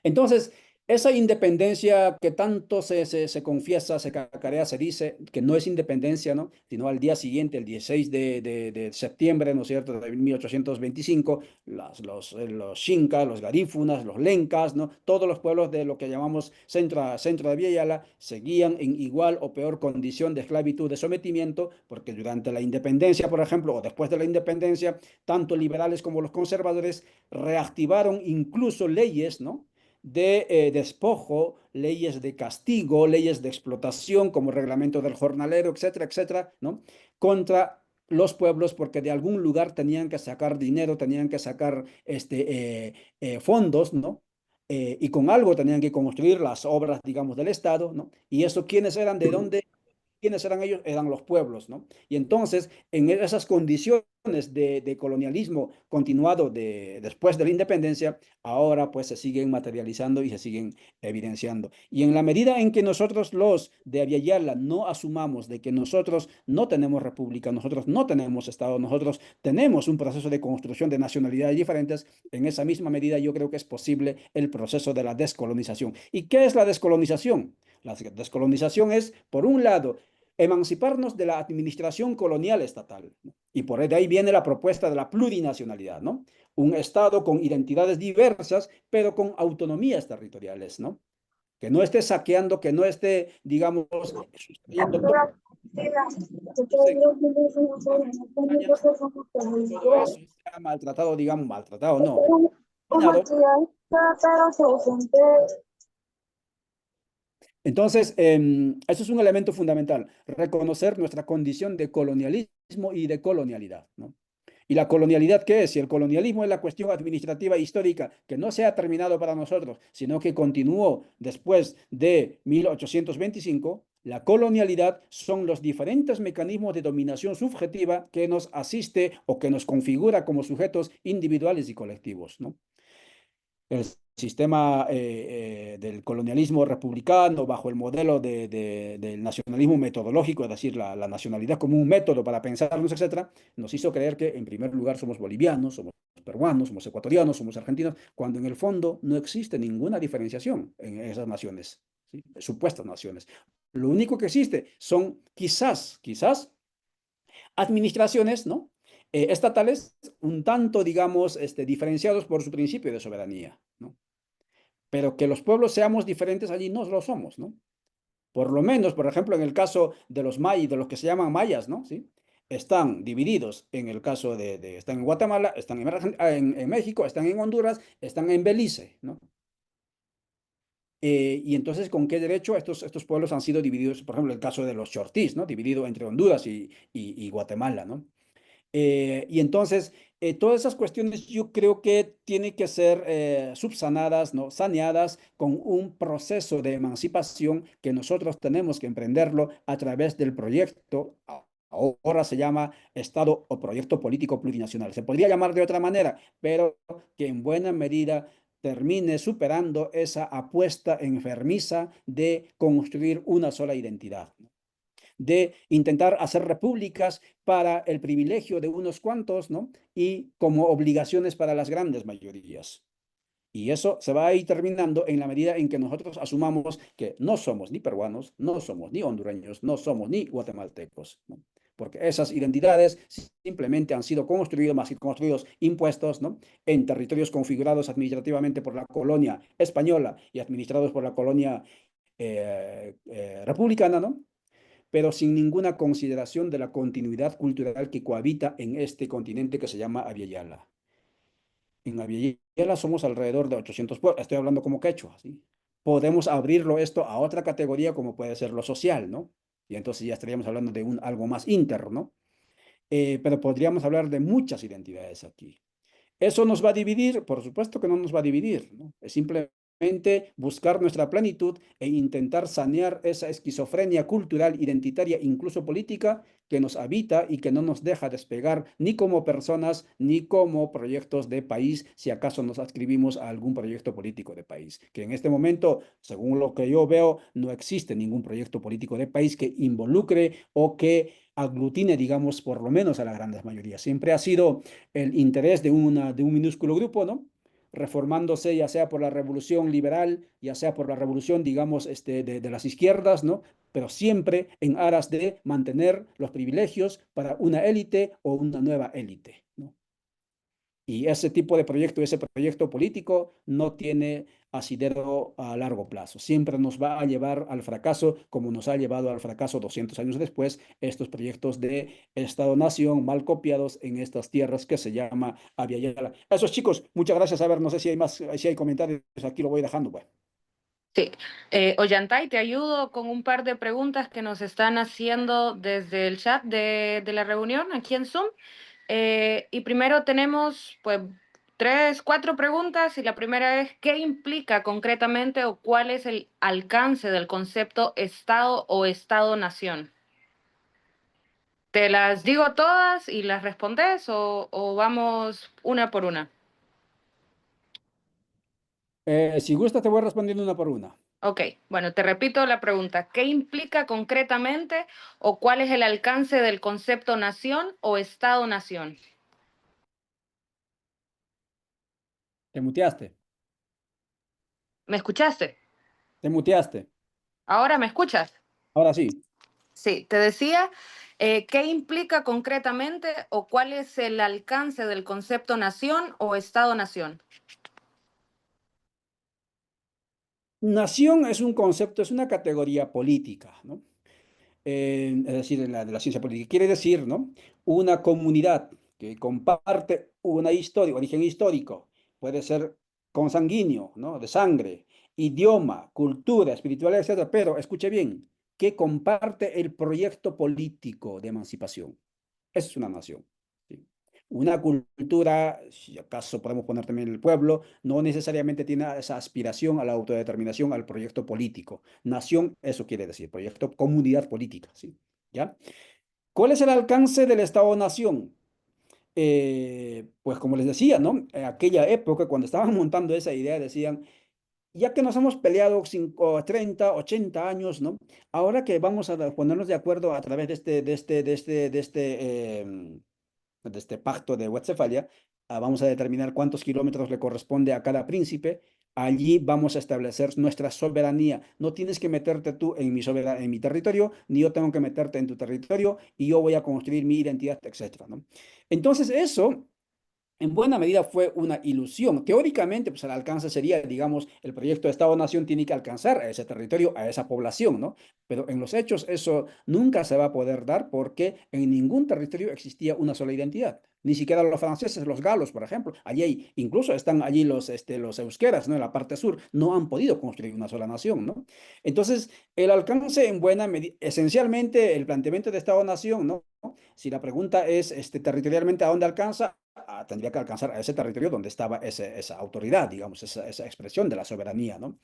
[SPEAKER 3] Entonces, esa independencia que tanto se confiesa, se cacarea, se dice que no es independencia, ¿no? Sino al día siguiente, el 16 de septiembre, ¿no es cierto?, de 1825, los Xinkas, los garífunas, los lencas, ¿no? Todos los pueblos de lo que llamamos centro de Villa Yala seguían en igual o peor condición de esclavitud, de sometimiento, porque durante la independencia, por ejemplo, o después de la independencia, tanto liberales como los conservadores reactivaron incluso leyes, ¿no?, de despojo, leyes de castigo, leyes de explotación, como el reglamento del jornalero, etcétera, etcétera, ¿no?, contra los pueblos, porque de algún lugar tenían que sacar dinero, tenían que sacar fondos, ¿no? Y con algo tenían que construir las obras, digamos, del Estado, ¿no? Y eso, ¿quiénes eran? ¿De dónde? ¿quiénes eran ellos? Eran los pueblos, ¿no? Y entonces, en esas condiciones de colonialismo continuado después de la independencia, ahora pues se siguen materializando y se siguen evidenciando. Y en la medida en que nosotros los de Abya no asumamos de que nosotros no tenemos república, nosotros no tenemos Estado, nosotros tenemos un proceso de construcción de nacionalidades diferentes, en esa misma medida yo creo que es posible el proceso de la descolonización. ¿Y qué es la descolonización? La descolonización es, por un lado, emanciparnos de la administración colonial estatal, ¿no? Y por de ahí viene la propuesta de la plurinacionalidad, ¿no? Un Estado con identidades diversas, pero con autonomías territoriales, ¿no? Que no esté saqueando, que no esté, digamos, sustrayendo todo. Todo eso se ha maltratado, digamos, maltratado, no. Entonces, eso es un elemento fundamental, reconocer nuestra condición de colonialismo y de colonialidad, ¿no? ¿Y la colonialidad qué es? Si el colonialismo es la cuestión administrativa histórica que no se ha terminado para nosotros, sino que continuó después de 1825, la colonialidad son los diferentes mecanismos de dominación subjetiva que nos asiste o que nos configura como sujetos individuales y colectivos, ¿no? El sistema del colonialismo republicano bajo el modelo del nacionalismo metodológico, es decir, la nacionalidad como un método para pensarnos, etcétera, nos hizo creer que en primer lugar somos bolivianos, somos peruanos, somos ecuatorianos, somos argentinos, cuando en el fondo no existe ninguna diferenciación en esas naciones, ¿sí? Supuestas naciones. Lo único que existe son quizás administraciones, ¿no? Estatales, un tanto, digamos, diferenciados por su principio de soberanía, ¿no? Pero que los pueblos seamos diferentes allí no lo somos, ¿no? Por lo menos, por ejemplo, en el caso de los mayas, de los que se llaman mayas, ¿no? ¿Sí? Están divididos en el caso están en Guatemala, están en México, están en Honduras, están en Belice, ¿no? Y entonces, ¿con qué derecho estos pueblos han sido divididos? Por ejemplo, el caso de los chortís, ¿no? Dividido entre Honduras y Guatemala, ¿no? Y entonces, todas esas cuestiones yo creo que tienen que ser subsanadas, ¿no? Saneadas con un proceso de emancipación que nosotros tenemos que emprenderlo a través del proyecto. Ahora se llama Estado o Proyecto Político Plurinacional. Se podría llamar de otra manera, pero que en buena medida termine superando esa apuesta enfermiza de construir una sola identidad, ¿no? De intentar hacer repúblicas para el privilegio de unos cuantos, ¿no? Y como obligaciones para las grandes mayorías. Y eso se va a ir terminando en la medida en que nosotros asumamos que no somos ni peruanos, no somos ni hondureños, no somos ni guatemaltecos, ¿no? Porque esas identidades simplemente han sido construidos, más que construidos, impuestos, ¿no? En territorios configurados administrativamente por la colonia española y administrados por la colonia republicana, ¿no? Pero sin ninguna consideración de la continuidad cultural que cohabita en este continente que se llama Abya. En Abya somos alrededor de 800 pueblos, estoy hablando como quechua, ¿sí? Podemos abrirlo esto a otra categoría como puede ser lo social, ¿no? Y entonces ya estaríamos hablando de algo más interno, pero podríamos hablar de muchas identidades aquí. ¿Eso nos va a dividir? Por supuesto que no nos va a dividir, ¿no? Es simplemente buscar nuestra plenitud e intentar sanear esa esquizofrenia cultural, identitaria, incluso política, que nos habita y que no nos deja despegar ni como personas ni como proyectos de país, si acaso nos adscribimos a algún proyecto político de país. Que en este momento, según lo que yo veo, no existe ningún proyecto político de país que involucre o que aglutine, digamos, por lo menos a la gran mayoría. Siempre ha sido el interés de un minúsculo grupo, ¿no? Reformándose ya sea por la revolución liberal, ya sea por la revolución, digamos, de las izquierdas, ¿no? Pero siempre en aras de mantener los privilegios para una élite o una nueva élite, ¿no? Y ese tipo de proyecto, ese proyecto político no tiene asidero a largo plazo. Siempre nos va a llevar al fracaso, como nos ha llevado al fracaso 200 años después estos proyectos de Estado-nación mal copiados en estas tierras que se llama Abya. Esos chicos, muchas gracias. A ver, no sé si hay más, si hay comentarios, aquí lo voy dejando, pues.
[SPEAKER 2] Sí. Ollantay, te ayudo con un par de preguntas que nos están haciendo desde el chat de la reunión aquí en Zoom. Y primero tenemos, pues, 4 preguntas. Y la primera es, ¿qué implica concretamente o cuál es el alcance del concepto Estado o Estado-nación? ¿Te las digo todas y las respondes o vamos una por una?
[SPEAKER 3] Si gusta, te voy respondiendo una por una.
[SPEAKER 2] Ok, bueno, te repito la pregunta. ¿Qué implica concretamente o cuál es el alcance del concepto nación o Estado-nación?
[SPEAKER 3] Te muteaste,
[SPEAKER 2] ¿Me escuchaste?
[SPEAKER 3] te muteaste.
[SPEAKER 2] ¿Ahora me escuchas?
[SPEAKER 3] Ahora sí.
[SPEAKER 2] Sí, te decía, ¿qué implica concretamente o cuál es el alcance del concepto nación o Estado-nación?
[SPEAKER 3] Nación es un concepto, es una categoría política, ¿no? Es decir, de la ciencia política. Quiere decir, ¿no? Una comunidad que comparte una historia, origen histórico, puede ser consanguíneo, ¿no? De sangre, idioma, cultura, espiritualidad, etcétera, pero escuche bien, que comparte el proyecto político de emancipación. Esa es una nación. ¿Sí? Una cultura, si acaso podemos poner también el pueblo, no necesariamente tiene esa aspiración a la autodeterminación, al proyecto político. Nación, eso quiere decir, proyecto, comunidad política. ¿Sí? ¿Ya? ¿Cuál es el alcance del Estado-nación? Pues como les decía, ¿no? En aquella época, cuando estaban montando esa idea, decían, ya que nos hemos peleado 30, 80 años, ¿no? Ahora que vamos a ponernos de acuerdo a través de este pacto de Westfalia, vamos a determinar cuántos kilómetros le corresponde a cada príncipe. Allí vamos a establecer nuestra soberanía. No tienes que meterte tú en en mi territorio, ni yo tengo que meterte en tu territorio, y yo voy a construir mi identidad, etcétera, ¿no? Entonces, eso en buena medida fue una ilusión. Teóricamente, pues el alcance sería, digamos, el proyecto de Estado-Nación tiene que alcanzar a ese territorio, a esa población, ¿no? Pero en los hechos eso nunca se va a poder dar porque en ningún territorio existía una sola identidad. Ni siquiera los franceses, los galos, por ejemplo. Incluso están allí los euskeras, ¿no? En la parte sur, no han podido construir una sola nación, ¿no? Entonces, el alcance en buena medida, esencialmente el planteamiento de Estado-Nación, ¿no? Si la pregunta es territorialmente a dónde alcanza, tendría que alcanzar a ese territorio donde estaba esa autoridad, digamos, esa expresión de la soberanía, ¿no?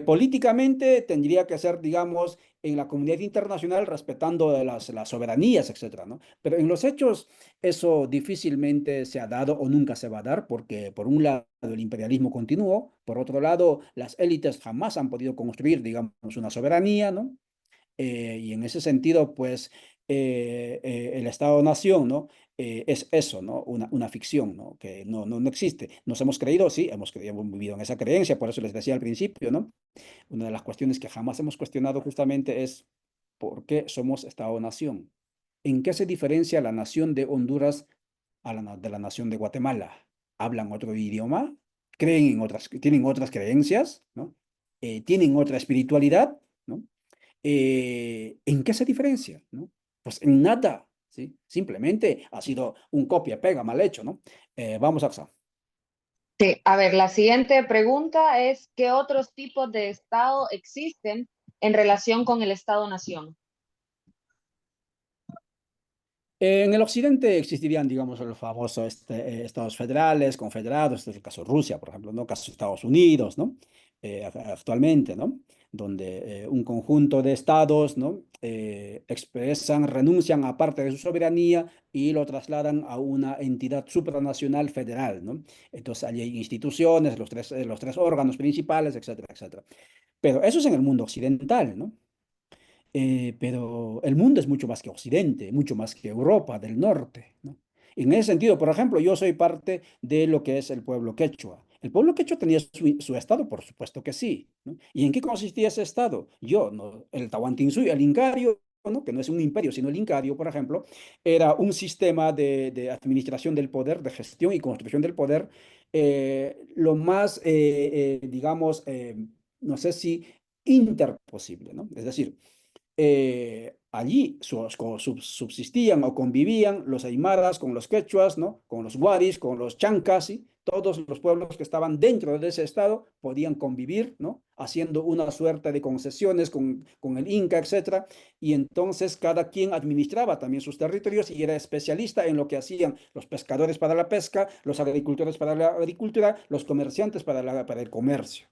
[SPEAKER 3] Políticamente tendría que ser, digamos, en la comunidad internacional respetando las soberanías, etcétera, ¿no? Pero en los hechos eso difícilmente se ha dado o nunca se va a dar porque, por un lado, el imperialismo continuó, por otro lado, las élites jamás han podido construir, digamos, una soberanía, ¿no? Y en ese sentido, pues, el Estado-Nación, ¿no? Es eso, ¿no? Una ficción, ¿no? Que no existe. Nos hemos creído, sí, hemos vivido en esa creencia, por eso les decía al principio, ¿no? Una de las cuestiones que jamás hemos cuestionado justamente es ¿por qué somos Estado-Nación? ¿En qué se diferencia la nación de Honduras de la nación de Guatemala? ¿Hablan otro idioma? ¿Tienen otras creencias? ¿No? ¿Tienen otra espiritualidad? ¿No? ¿En qué se diferencia? ¿No? Pues en nada, ¿sí? Simplemente ha sido un copia-pega mal hecho, ¿no? Vamos a Axel.
[SPEAKER 2] Sí, a ver, la siguiente pregunta es, ¿qué otros tipos de Estado existen en relación con el Estado-nación?
[SPEAKER 3] En el occidente existirían, digamos, los famosos estados federales, confederados, este es el caso de Rusia, por ejemplo, ¿no? Caso de Estados Unidos, ¿no? Actualmente, ¿no? Donde un conjunto de estados, ¿no? Expresan, renuncian a parte de su soberanía y lo trasladan a una entidad supranacional federal, ¿no? Entonces, allí hay instituciones, los tres órganos principales, etcétera, etcétera. Pero eso es en el mundo occidental, ¿no? Pero el mundo es mucho más que Occidente, mucho más que Europa del Norte, ¿no? En ese sentido, por ejemplo, yo soy parte de lo que es el pueblo quechua. ¿El pueblo quechua tenía su estado? Por supuesto que sí, ¿no? ¿Y en qué consistía ese estado? Yo, ¿no? El Tahuantinsuyo, el Incario, ¿no? Que no es un imperio, sino el Incario, por ejemplo, era un sistema de administración del poder, de gestión y construcción del poder, lo más, digamos, no sé si interposible, ¿no? Es decir, allí subsistían o convivían los aymaras con los quechuas, ¿no? Con los guaris, con los chancas, ¿sí? Todos los pueblos que estaban dentro de ese estado podían convivir, ¿no? Haciendo una suerte de concesiones con el Inca, etcétera. Y entonces cada quien administraba también sus territorios y era especialista en lo que hacían los pescadores para la pesca, los agricultores para la agricultura, los comerciantes para el comercio.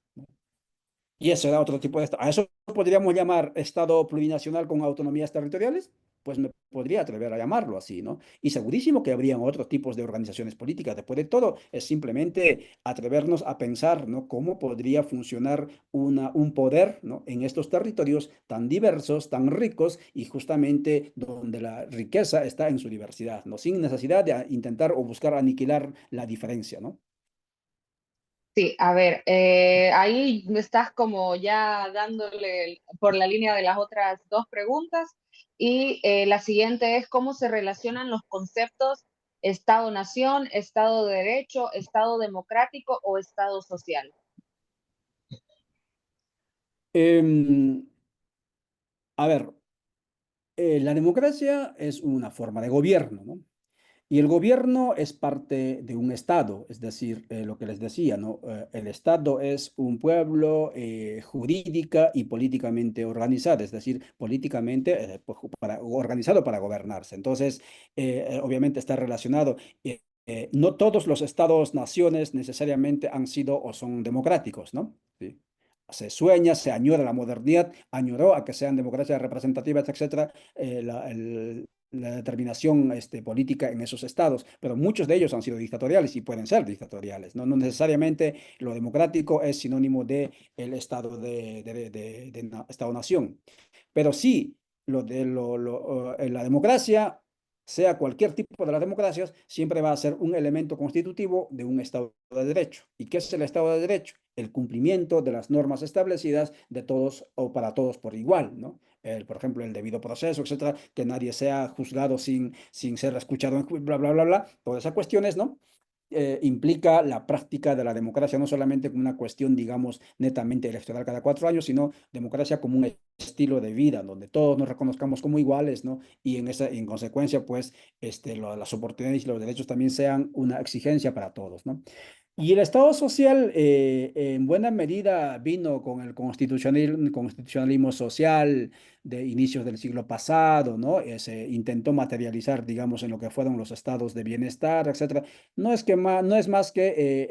[SPEAKER 3] Y eso era otro tipo de estado. ¿A eso podríamos llamar Estado plurinacional con autonomías territoriales? pues me podría atrever a llamarlo así, ¿no? Y segurísimo que habrían otros tipos de organizaciones políticas. Después de todo, es simplemente atrevernos a pensar, ¿no? Cómo podría funcionar un poder, ¿no? En estos territorios tan diversos, tan ricos y justamente donde la riqueza está en su diversidad, ¿no? Sin necesidad de intentar o buscar aniquilar la diferencia, ¿no?
[SPEAKER 2] Sí, a ver, ahí me estás como ya dándole por la línea de las otras dos preguntas y la siguiente es cómo se relacionan los conceptos Estado-nación, Estado de Derecho, Estado democrático o Estado social.
[SPEAKER 3] Em, a ver, la democracia es una forma de gobierno, ¿no? Y el gobierno es parte de un Estado, es decir, lo que les decía, ¿no? El Estado es un pueblo jurídica y políticamente organizado, es decir, políticamente pues, organizado para gobernarse. Entonces, obviamente está relacionado. No todos los Estados-naciones necesariamente han sido o son democráticos, ¿no? Sí. Se sueña, se añora la modernidad, añoró a que sean democracias representativas, etcétera, la determinación política en esos estados, pero muchos de ellos han sido dictatoriales y pueden ser dictatoriales. No, no necesariamente lo democrático es sinónimo de el estado de Estado-nación, pero sí la democracia, sea cualquier tipo de las democracias, siempre va a ser un elemento constitutivo de un Estado de Derecho. ¿Y qué es el Estado de Derecho? El cumplimiento de las normas establecidas de todos o para todos por igual, ¿no? Por ejemplo, el debido proceso, etcétera, que nadie sea juzgado sin ser escuchado, bla, bla, bla, bla, todas esas cuestiones, ¿no? Implica la práctica de la democracia, no solamente como una cuestión, digamos, netamente electoral cada 4 años, sino democracia como un estilo de vida, donde todos nos reconozcamos como iguales, ¿no? Y en consecuencia, pues, las oportunidades y los derechos también sean una exigencia para todos, ¿no? Y el Estado social en buena medida vino con el constitucionalismo social de inicios del siglo pasado, ¿no? Se intentó materializar, digamos, en lo que fueron los estados de bienestar, etcétera. No es más que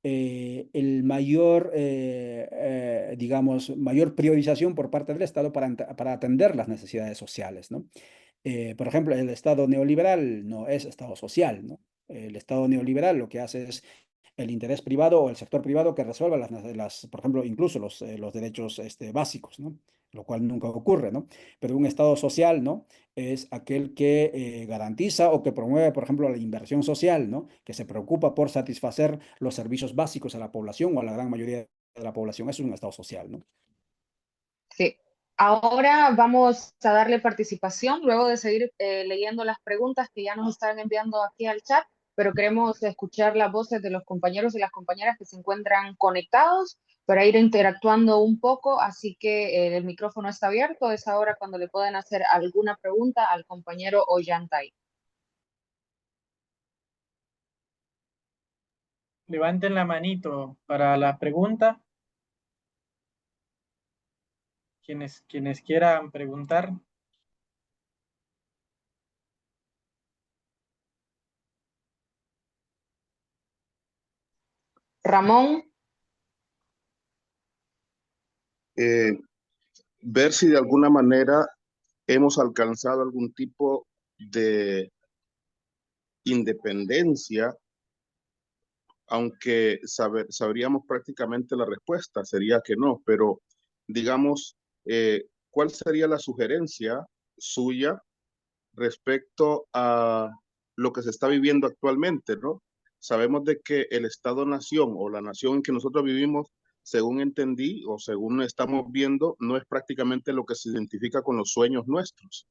[SPEAKER 3] el mayor, digamos, mayor priorización por parte del Estado para atender las necesidades sociales, ¿no? Por ejemplo, el Estado neoliberal no es Estado social, ¿no? El Estado neoliberal lo que hace es el interés privado o el sector privado que resuelva por ejemplo, incluso los derechos básicos, ¿no? Lo cual nunca ocurre, ¿no? Pero un Estado social, ¿no? Es aquel que garantiza o que promueve, por ejemplo, la inversión social, ¿no? Que se preocupa por satisfacer los servicios básicos a la población o a la gran mayoría de la población. Eso es un Estado social, ¿no?
[SPEAKER 2] Sí. Ahora vamos a darle participación, luego de seguir leyendo las preguntas que ya nos están enviando aquí al chat, pero queremos escuchar las voces de los compañeros y las compañeras que se encuentran conectados para ir interactuando un poco, así que el micrófono está abierto, es ahora cuando le pueden hacer alguna pregunta al compañero Ollantay.
[SPEAKER 1] Levanten la manito para la pregunta. Quienes quieran preguntar.
[SPEAKER 2] Ramón.
[SPEAKER 4] Ver si de alguna manera hemos alcanzado algún tipo de independencia, aunque sabríamos prácticamente la respuesta, sería que no, pero digamos, ¿cuál sería la sugerencia suya respecto a lo que se está viviendo actualmente, ¿no? Sabemos de que el Estado-nación o la nación en que nosotros vivimos, según entendí o según estamos viendo, no es prácticamente lo que se identifica con los sueños nuestros.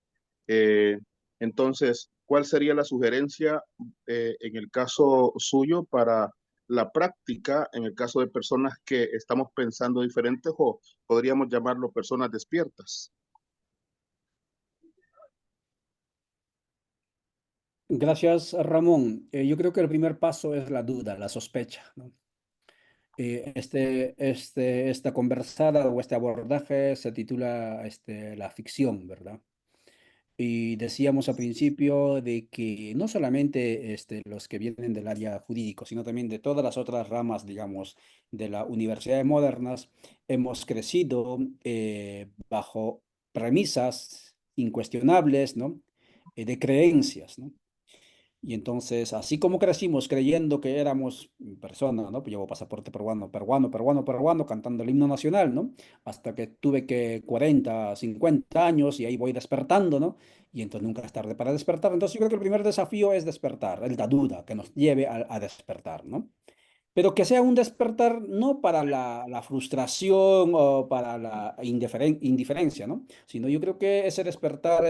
[SPEAKER 4] Eh, entonces, ¿cuál sería la sugerencia en el caso suyo para la práctica, en el caso de personas que estamos pensando diferentes o podríamos llamarlo personas despiertas?
[SPEAKER 3] Gracias, Ramón. Yo creo que el primer paso es la duda, la sospecha, ¿no? Esta conversada o este abordaje se titula La ficción, ¿verdad? Y decíamos al principio de que no solamente los que vienen del área jurídico, sino también de todas las otras ramas, digamos, de las universidades modernas, hemos crecido bajo premisas incuestionables, ¿no? De creencias, ¿no? Y entonces, así como crecimos creyendo que éramos personas, ¿no? Pues llevo pasaporte peruano, cantando el himno nacional, ¿no? Hasta que tuve que 40, 50 años y ahí voy despertando, ¿no? Y entonces nunca es tarde para despertar. Entonces yo creo que el primer desafío es despertar, el da duda, que nos lleve a despertar, ¿no? Pero que sea un despertar no para la frustración o para la indiferencia, ¿no? Sino yo creo que ese despertar,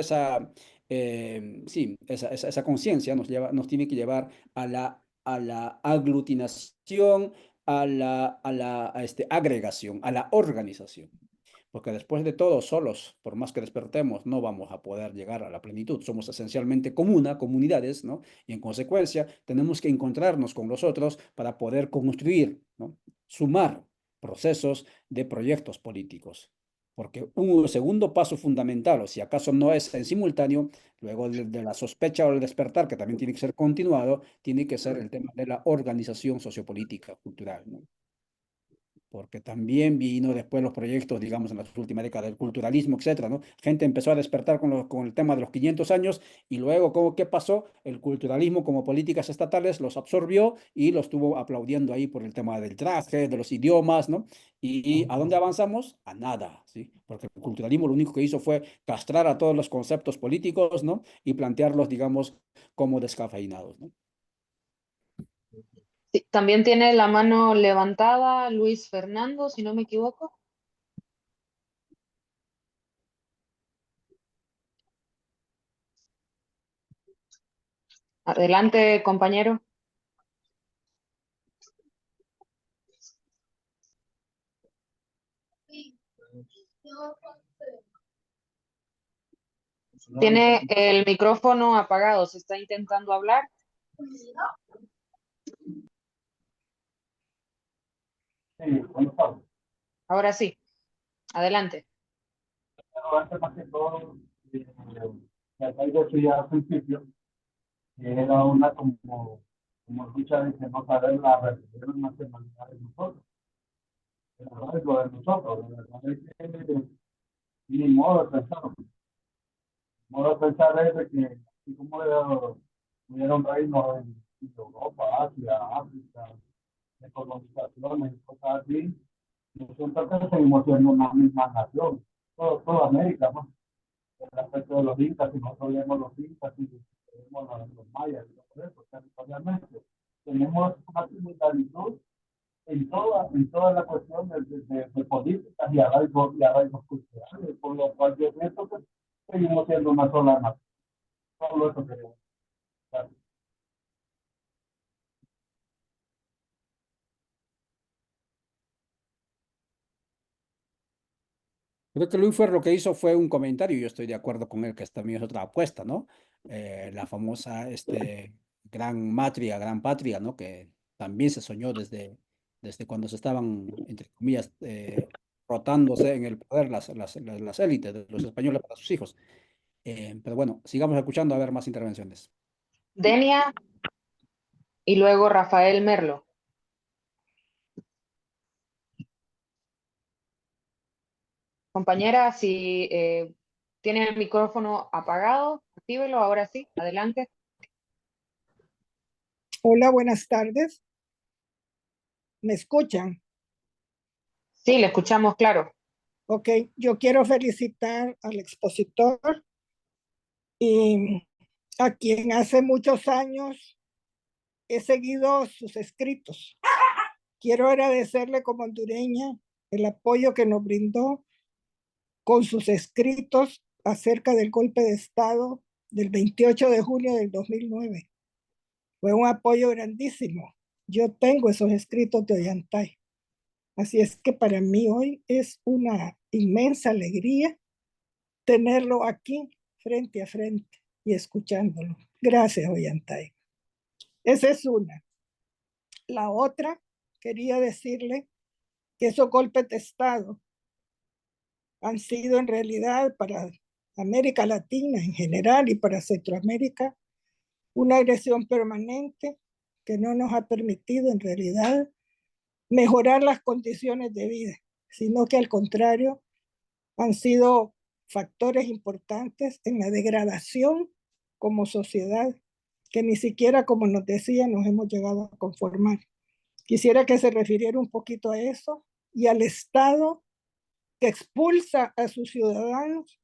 [SPEAKER 3] sí, esa conciencia nos tiene que llevar a la aglutinación, a agregación, a la organización. Porque después de todo, solos, por más que despertemos, no vamos a poder llegar a la plenitud. Somos esencialmente comunidades, ¿no? Y en consecuencia, tenemos que encontrarnos con los otros para poder construir, ¿no? Sumar procesos de proyectos políticos. Porque un segundo paso fundamental, o si acaso no es en simultáneo, luego de la sospecha o el despertar, que también tiene que ser continuado, tiene que ser el tema de la organización sociopolítica, cultural, ¿no? Porque también vino después los proyectos, digamos, en las últimas décadas del culturalismo, etcétera, ¿no? Gente empezó a despertar con el tema de los 500 años y luego, ¿qué pasó? El culturalismo como políticas estatales los absorbió y los estuvo aplaudiendo ahí por el tema del traje, de los idiomas, ¿no? ¿Y a dónde avanzamos? A nada, ¿sí? Porque el culturalismo lo único que hizo fue castrar a todos los conceptos políticos, ¿no? Y plantearlos, digamos, como descafeinados, ¿no?
[SPEAKER 2] Sí, también tiene la mano levantada Luis Fernando, si no me equivoco. Adelante, compañero. Tiene el micrófono apagado, se está intentando hablar.
[SPEAKER 5] Sí, bueno, Pablo.
[SPEAKER 2] Ahora sí, adelante.
[SPEAKER 5] Pero antes más que todo, la traigo ya al principio, que era una como lucha de que no saber la religión nacionalidad de nosotros. La verdad es lo de nosotros, la verdad es que mi modo de pensar. Mi modo de pensar es de que, así como hubieron reinos en Europa, Asia, África, de colonizaciones y cosas así, nosotros que seguimos siendo una misma nación, toda América, ¿no? El aspecto de los incas, si nosotros vemos los incas y vemos los mayas y todo eso, territorialmente, tenemos una similitud en toda la cuestión de políticas y arraigos culturales, por lo cual yo pienso que seguimos siendo una sola nación. Solo eso queremos. Gracias.
[SPEAKER 3] Creo que Luis Fer lo que hizo fue un comentario, y yo estoy de acuerdo con él, que esta también es otra apuesta, ¿no? La famosa gran patria, ¿no? Que también se soñó desde cuando se estaban, entre comillas, rotándose en el poder las élites de los españoles para sus hijos. Pero bueno, sigamos escuchando a ver más intervenciones.
[SPEAKER 2] Denia y luego Rafael Merlo. Compañera, si tiene el micrófono apagado, actívelo, ahora sí, adelante.
[SPEAKER 6] Hola, buenas tardes. ¿Me escuchan?
[SPEAKER 2] Sí, le escuchamos claro.
[SPEAKER 6] Ok, yo quiero felicitar al expositor y a quien hace muchos años he seguido sus escritos. Quiero agradecerle como hondureña el apoyo que nos brindó con sus escritos acerca del golpe de Estado del 28 de junio del 2009. Fue un apoyo grandísimo. Yo tengo esos escritos de Ollantay. Así es que para mí hoy es una inmensa alegría tenerlo aquí frente a frente y escuchándolo. Gracias, Ollantay. Esa es una. La otra, quería decirle que esos golpes de Estado han sido en realidad para América Latina en general y para Centroamérica una agresión permanente que no nos ha permitido en realidad mejorar las condiciones de vida, sino que al contrario han sido factores importantes en la degradación como sociedad, que ni siquiera, como nos decía, nos hemos llegado a conformar. Quisiera que se refiriera un poquito a eso y al Estado que expulsa a sus ciudadanos,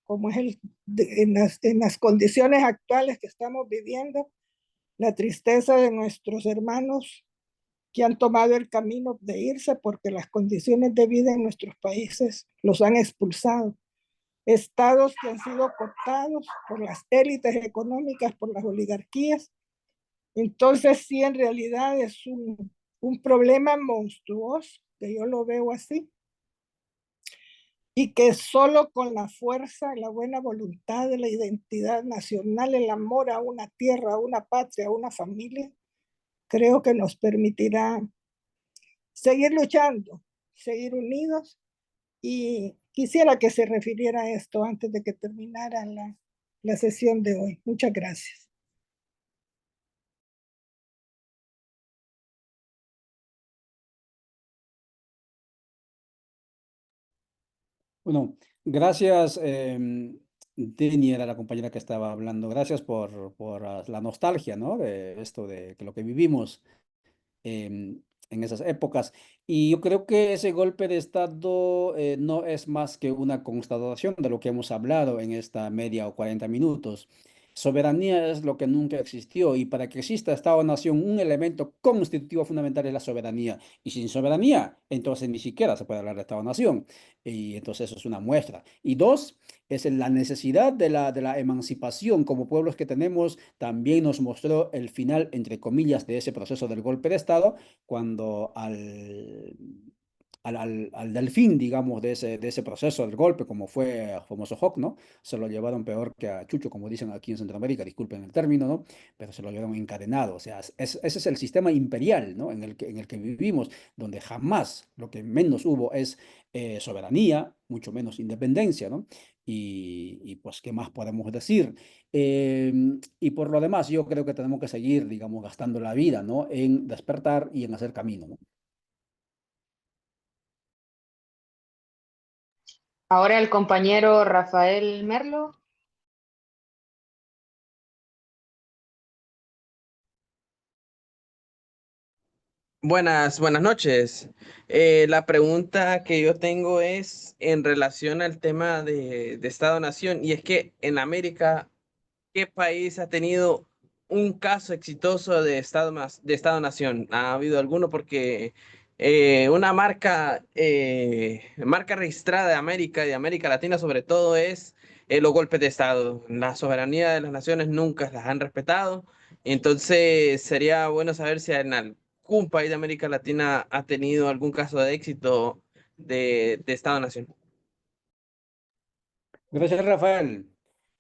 [SPEAKER 6] como es en las condiciones actuales que estamos viviendo, la tristeza de nuestros hermanos que han tomado el camino de irse porque las condiciones de vida en nuestros países los han expulsado. Estados que han sido cooptados por las élites económicas, por las oligarquías. Entonces, sí, en realidad es un problema monstruoso, que yo lo veo así, y que solo con la fuerza, la buena voluntad de la identidad nacional, el amor a una tierra, a una patria, a una familia, creo que nos permitirá seguir luchando, seguir unidos, y quisiera que se refiriera a esto antes de que terminara la sesión de hoy. Muchas gracias.
[SPEAKER 3] Bueno, gracias, Deni era la compañera que estaba hablando. Gracias por la nostalgia, ¿no? De esto, de que lo que vivimos en esas épocas. Y yo creo que ese golpe de Estado no es más que una constatación de lo que hemos hablado en esta media o 40 minutos. Soberanía es lo que nunca existió y para que exista Estado-nación un elemento constitutivo fundamental es la soberanía. Y sin soberanía, entonces ni siquiera se puede hablar de Estado-nación. Y entonces eso es una muestra. Y dos, es la necesidad de la emancipación como pueblos que tenemos, también nos mostró el final, entre comillas, de ese proceso del golpe de Estado, cuando al delfín, digamos, de ese proceso del golpe, como fue el famoso Hawk, ¿no? Se lo llevaron peor que a Chucho, como dicen aquí en Centroamérica, disculpen el término, ¿no? Pero se lo llevaron encadenado. O sea, ese es el sistema imperial, ¿no? En el que vivimos, donde jamás lo que menos hubo es soberanía, mucho menos independencia, ¿no? Y pues, ¿qué más podemos decir? Y por lo demás, yo creo que tenemos que seguir, digamos, gastando la vida, ¿no? En despertar y en hacer camino, ¿no?
[SPEAKER 2] Ahora el compañero Rafael Merlo.
[SPEAKER 7] Buenas noches. La pregunta que yo tengo es en relación al tema de Estado-Nación, y es que en América, ¿qué país ha tenido un caso exitoso de de Estado-Nación? ¿Ha habido alguno? Porque una marca registrada de América y de América Latina sobre todo es los golpes de Estado. La soberanía de las naciones nunca las han respetado. Entonces sería bueno saber si en algún país de América Latina ha tenido algún caso de éxito de Estado-Nación.
[SPEAKER 3] Gracias, Rafael.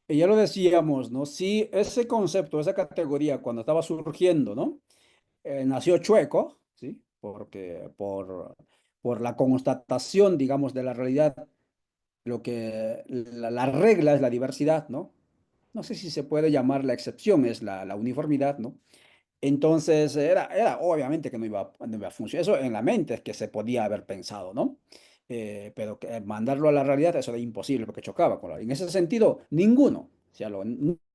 [SPEAKER 3] Ya lo decíamos, ¿no? Sí, ese concepto, esa categoría, cuando estaba surgiendo, ¿no? Nació chueco, ¿sí? Porque por la constatación, digamos, de la realidad, lo que la regla es la diversidad, ¿no? No sé si se puede llamar la excepción, es la uniformidad, ¿no? Entonces, era obviamente que no iba a funcionar. Eso en la mente es que se podía haber pensado, ¿no? Pero mandarlo a la realidad, eso era imposible porque chocaba con la. En ese sentido, ninguno,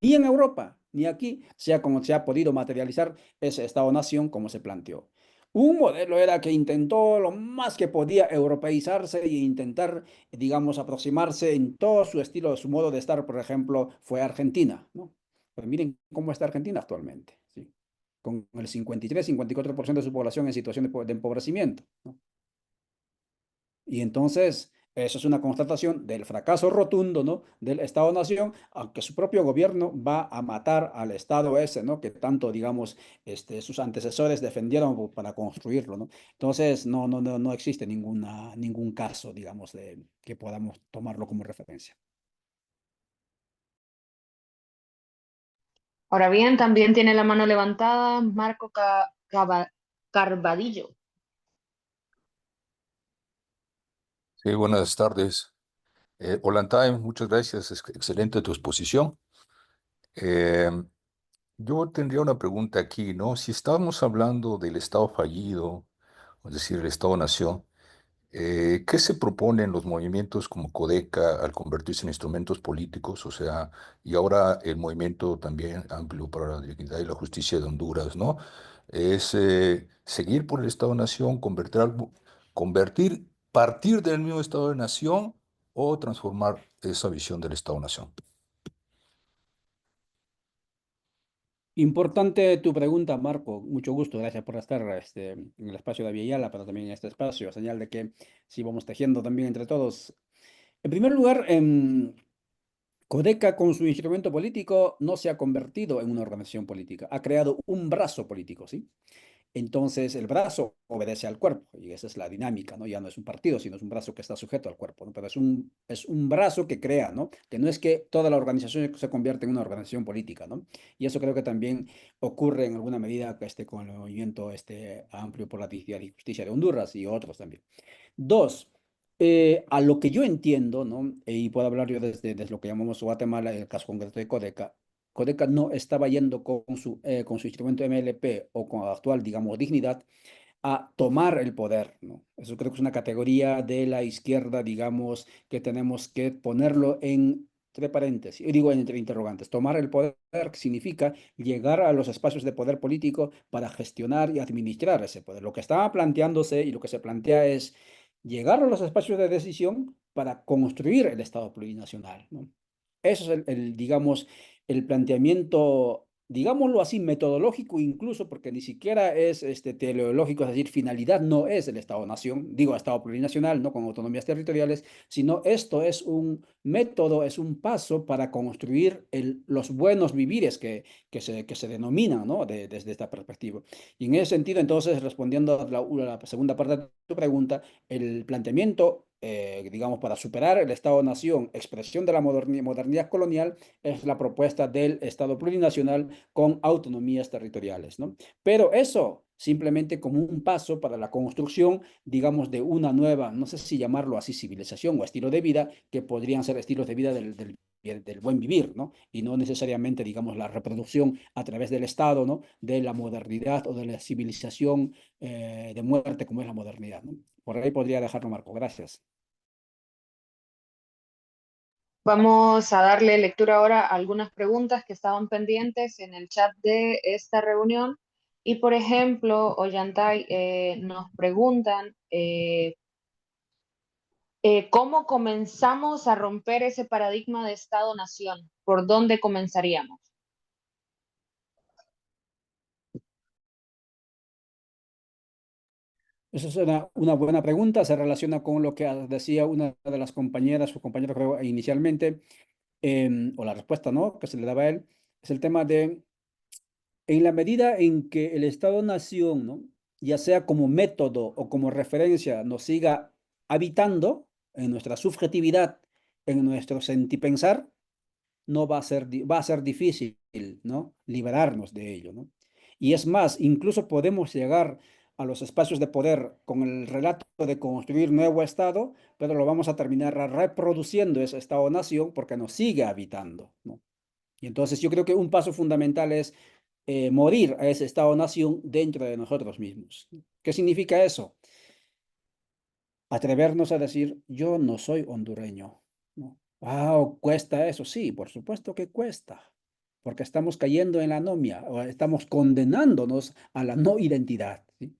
[SPEAKER 3] ni en Europa, ni aquí, sea como se ha podido materializar ese Estado-nación como se planteó. Un modelo era que intentó lo más que podía europeizarse e intentar, digamos, aproximarse en todo su estilo, su modo de estar, por ejemplo, fue Argentina, ¿no? Pues miren cómo está Argentina actualmente, ¿sí? Con el 53-54% de su población en situación de empobrecimiento, ¿no? Y entonces, eso es una constatación del fracaso rotundo, ¿no? Del Estado-nación, aunque su propio gobierno va a matar al Estado ese, ¿no? Que tanto, digamos, sus antecesores defendieron para construirlo, ¿no? Entonces, no existe ningún caso, digamos, que podamos tomarlo como referencia.
[SPEAKER 2] Ahora bien, también tiene la mano levantada Marco Carvadillo.
[SPEAKER 8] Sí, buenas tardes. Ollantay, muchas gracias. Excelente tu exposición. Eh, yo tendría una pregunta aquí, ¿no? Si estábamos hablando del Estado fallido, es decir, el Estado-nación, ¿Qué se proponen los movimientos como Codeca al convertirse en instrumentos políticos? O sea, y ahora el movimiento también amplio para la dignidad y la justicia de Honduras, ¿no? Es seguir por el Estado-Nación, convertir, partir del mismo Estado de Nación o transformar esa visión del Estado-Nación.
[SPEAKER 3] Importante tu pregunta, Marco. Mucho gusto. Gracias por estar en el espacio de Aviala, pero también en este espacio. Señal de que sí vamos tejiendo también entre todos. En primer lugar, Codeca con su instrumento político no se ha convertido en una organización política. Ha creado un brazo político, ¿sí? Entonces el brazo obedece al cuerpo y esa es la dinámica, ¿no? Ya no es un partido, sino es un brazo que está sujeto al cuerpo, ¿no? Pero es un brazo que crea, ¿no? Que no es que toda la organización se convierta en una organización política, ¿no? Y eso creo que también ocurre en alguna medida con el movimiento amplio por la dignidad y justicia de Honduras y otros también. Dos, a lo que yo entiendo, ¿no? Y puedo hablar yo desde lo que llamamos Guatemala, el caso concreto de Codeca. Codeca no estaba yendo con su instrumento MLP o con la actual, digamos, dignidad a tomar el poder, ¿no? Eso creo que es una categoría de la izquierda, digamos, que tenemos que ponerlo entre paréntesis, digo entre interrogantes. Tomar el poder significa llegar a los espacios de poder político para gestionar y administrar ese poder. Lo que estaba planteándose y lo que se plantea es llegar a los espacios de decisión para construir el Estado plurinacional, ¿no? Eso es digamos, el planteamiento, digámoslo así, metodológico incluso, porque ni siquiera es teleológico, es decir, finalidad no es el Estado-nación, digo Estado plurinacional, no con autonomías territoriales, sino esto es un método, es un paso para construir los buenos vivires que se denominan, ¿no? Desde esta perspectiva. Y en ese sentido, entonces, respondiendo a la segunda parte de tu pregunta, el planteamiento, digamos, para superar el Estado-nación, expresión de la modernidad colonial, es la propuesta del Estado plurinacional con autonomías territoriales, ¿no? Pero eso simplemente como un paso para la construcción, digamos, de una nueva, no sé si llamarlo así, civilización o estilo de vida, que podrían ser estilos de vida del buen vivir, ¿no? Y no necesariamente, digamos, la reproducción a través del Estado, ¿no? De la modernidad o de la civilización de muerte como es la modernidad, ¿no? Por ahí podría dejarlo, Marco. Gracias.
[SPEAKER 2] Vamos a darle lectura ahora a algunas preguntas que estaban pendientes en el chat de esta reunión. Y por ejemplo, Ollantay, nos preguntan ¿cómo comenzamos a romper ese paradigma de Estado-nación? ¿Por dónde comenzaríamos?
[SPEAKER 3] Esa es una buena pregunta, se relaciona con lo que decía una de las compañeras, su compañero creo inicialmente, o la respuesta, ¿no? Que se le daba a él, es el tema de, en la medida en que el Estado-nación, ¿no? Ya sea como método o como referencia, nos siga habitando en nuestra subjetividad, en nuestro sentipensar, no va a ser difícil, ¿no? Liberarnos de ello, ¿no? Y es más, incluso podemos llegar a los espacios de poder con el relato de construir nuevo Estado, pero lo vamos a terminar reproduciendo ese Estado-nación porque nos sigue habitando, ¿no? Y entonces yo creo que un paso fundamental es morir a ese Estado-nación dentro de nosotros mismos. ¿Qué significa eso? Atrevernos a decir, yo no soy hondureño, ¿no? Wow, ¿cuesta eso? Sí, por supuesto que cuesta, porque estamos cayendo en la anomia, o estamos condenándonos a la no identidad, ¿sí?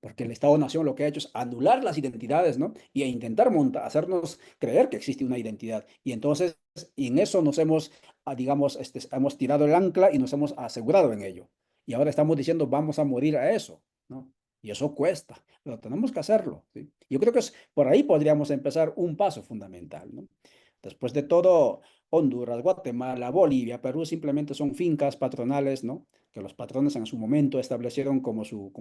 [SPEAKER 3] Porque el Estado-Nación lo que ha hecho es anular las identidades, ¿no? Y intentar hacernos creer que existe una identidad. Y entonces, y en eso nos hemos, digamos, hemos tirado el ancla y nos hemos asegurado en ello. Y ahora estamos diciendo, vamos a morir a eso, ¿no? Y eso cuesta, pero tenemos que hacerlo, ¿sí? Yo creo que por ahí podríamos empezar un paso fundamental, ¿no? Después de todo, Honduras, Guatemala, Bolivia, Perú simplemente son fincas patronales, ¿no? Que los patrones en su momento establecieron como su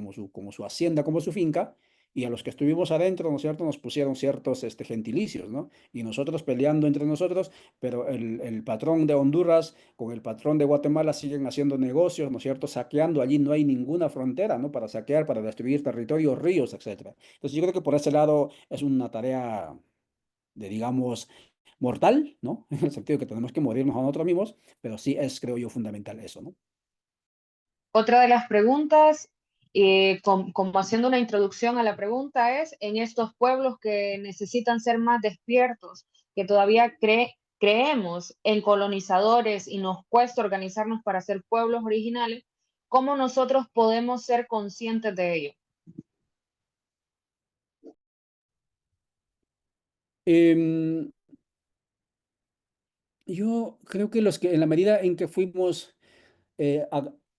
[SPEAKER 3] hacienda, como su finca, y a los que estuvimos adentro, ¿no es cierto?, nos pusieron ciertos gentilicios, ¿no? Y nosotros peleando entre nosotros, pero el patrón de Honduras con el patrón de Guatemala siguen haciendo negocios, ¿no es cierto?, saqueando, allí no hay ninguna frontera, ¿no?, para saquear, para destruir territorios, ríos, etcétera. Entonces yo creo que por ese lado es una tarea de, digamos, mortal, ¿no? En el sentido de que tenemos que morirnos a nosotros mismos, pero sí es, creo yo, fundamental eso, ¿no?
[SPEAKER 2] Otra de las preguntas como haciendo una introducción a la pregunta, es en estos pueblos que necesitan ser más despiertos, que todavía creemos en colonizadores y nos cuesta organizarnos para ser pueblos originales, ¿cómo nosotros podemos ser conscientes de ello?
[SPEAKER 3] Yo creo que en la medida en que fuimos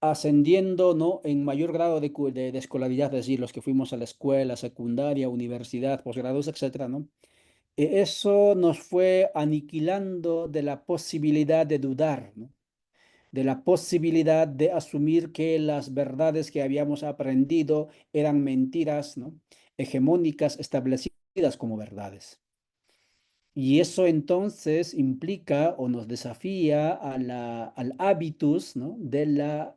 [SPEAKER 3] ascendiendo, ¿no? En mayor grado de escolaridad, es decir, los que fuimos a la escuela, secundaria, universidad, posgrados, etcétera, ¿no? Eso nos fue aniquilando de la posibilidad de dudar, ¿no? De la posibilidad de asumir que las verdades que habíamos aprendido eran mentiras, ¿no? Hegemónicas establecidas como verdades. Y eso entonces implica o nos desafía al hábitus, ¿no? Del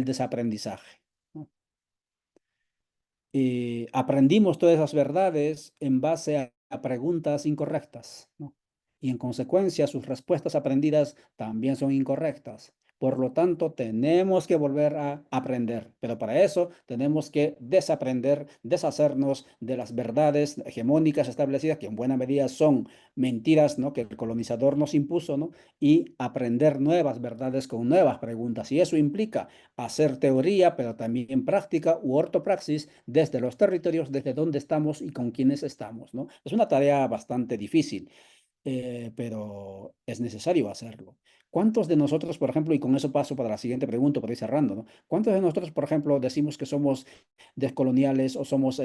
[SPEAKER 3] desaprendizaje, ¿no? Aprendimos todas esas verdades en base a preguntas incorrectas, ¿no? Y en consecuencia sus respuestas aprendidas también son incorrectas. Por lo tanto, tenemos que volver a aprender, pero para eso tenemos que desaprender, deshacernos de las verdades hegemónicas establecidas, que en buena medida son mentiras, ¿no? Que el colonizador nos impuso, ¿no? Y aprender nuevas verdades con nuevas preguntas. Y eso implica hacer teoría, pero también práctica u ortopraxis desde los territorios, desde donde estamos y con quienes estamos, ¿no? Es una tarea bastante difícil, pero es necesario hacerlo. ¿Cuántos de nosotros, por ejemplo, y con eso paso para la siguiente pregunta, para ir cerrando, ¿no? ¿Cuántos de nosotros, por ejemplo, decimos que somos descoloniales o somos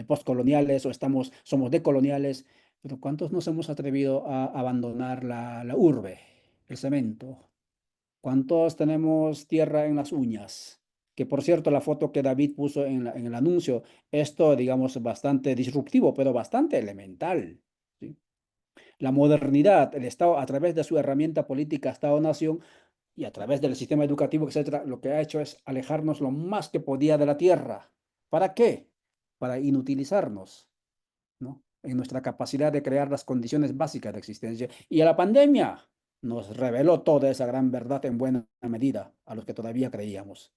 [SPEAKER 3] postcoloniales o somos decoloniales, pero cuántos nos hemos atrevido a abandonar la urbe, el cemento? ¿Cuántos tenemos tierra en las uñas? Que por cierto, la foto que David puso en el anuncio, esto, digamos, es bastante disruptivo, pero bastante elemental, ¿sí? La modernidad, el Estado, a través de su herramienta política Estado-Nación y a través del sistema educativo, etcétera, lo que ha hecho es alejarnos lo más que podía de la tierra. ¿Para qué? Para inutilizarnos, ¿no? En nuestra capacidad de crear las condiciones básicas de existencia. Y a la pandemia nos reveló toda esa gran verdad en buena medida a los que todavía creíamos.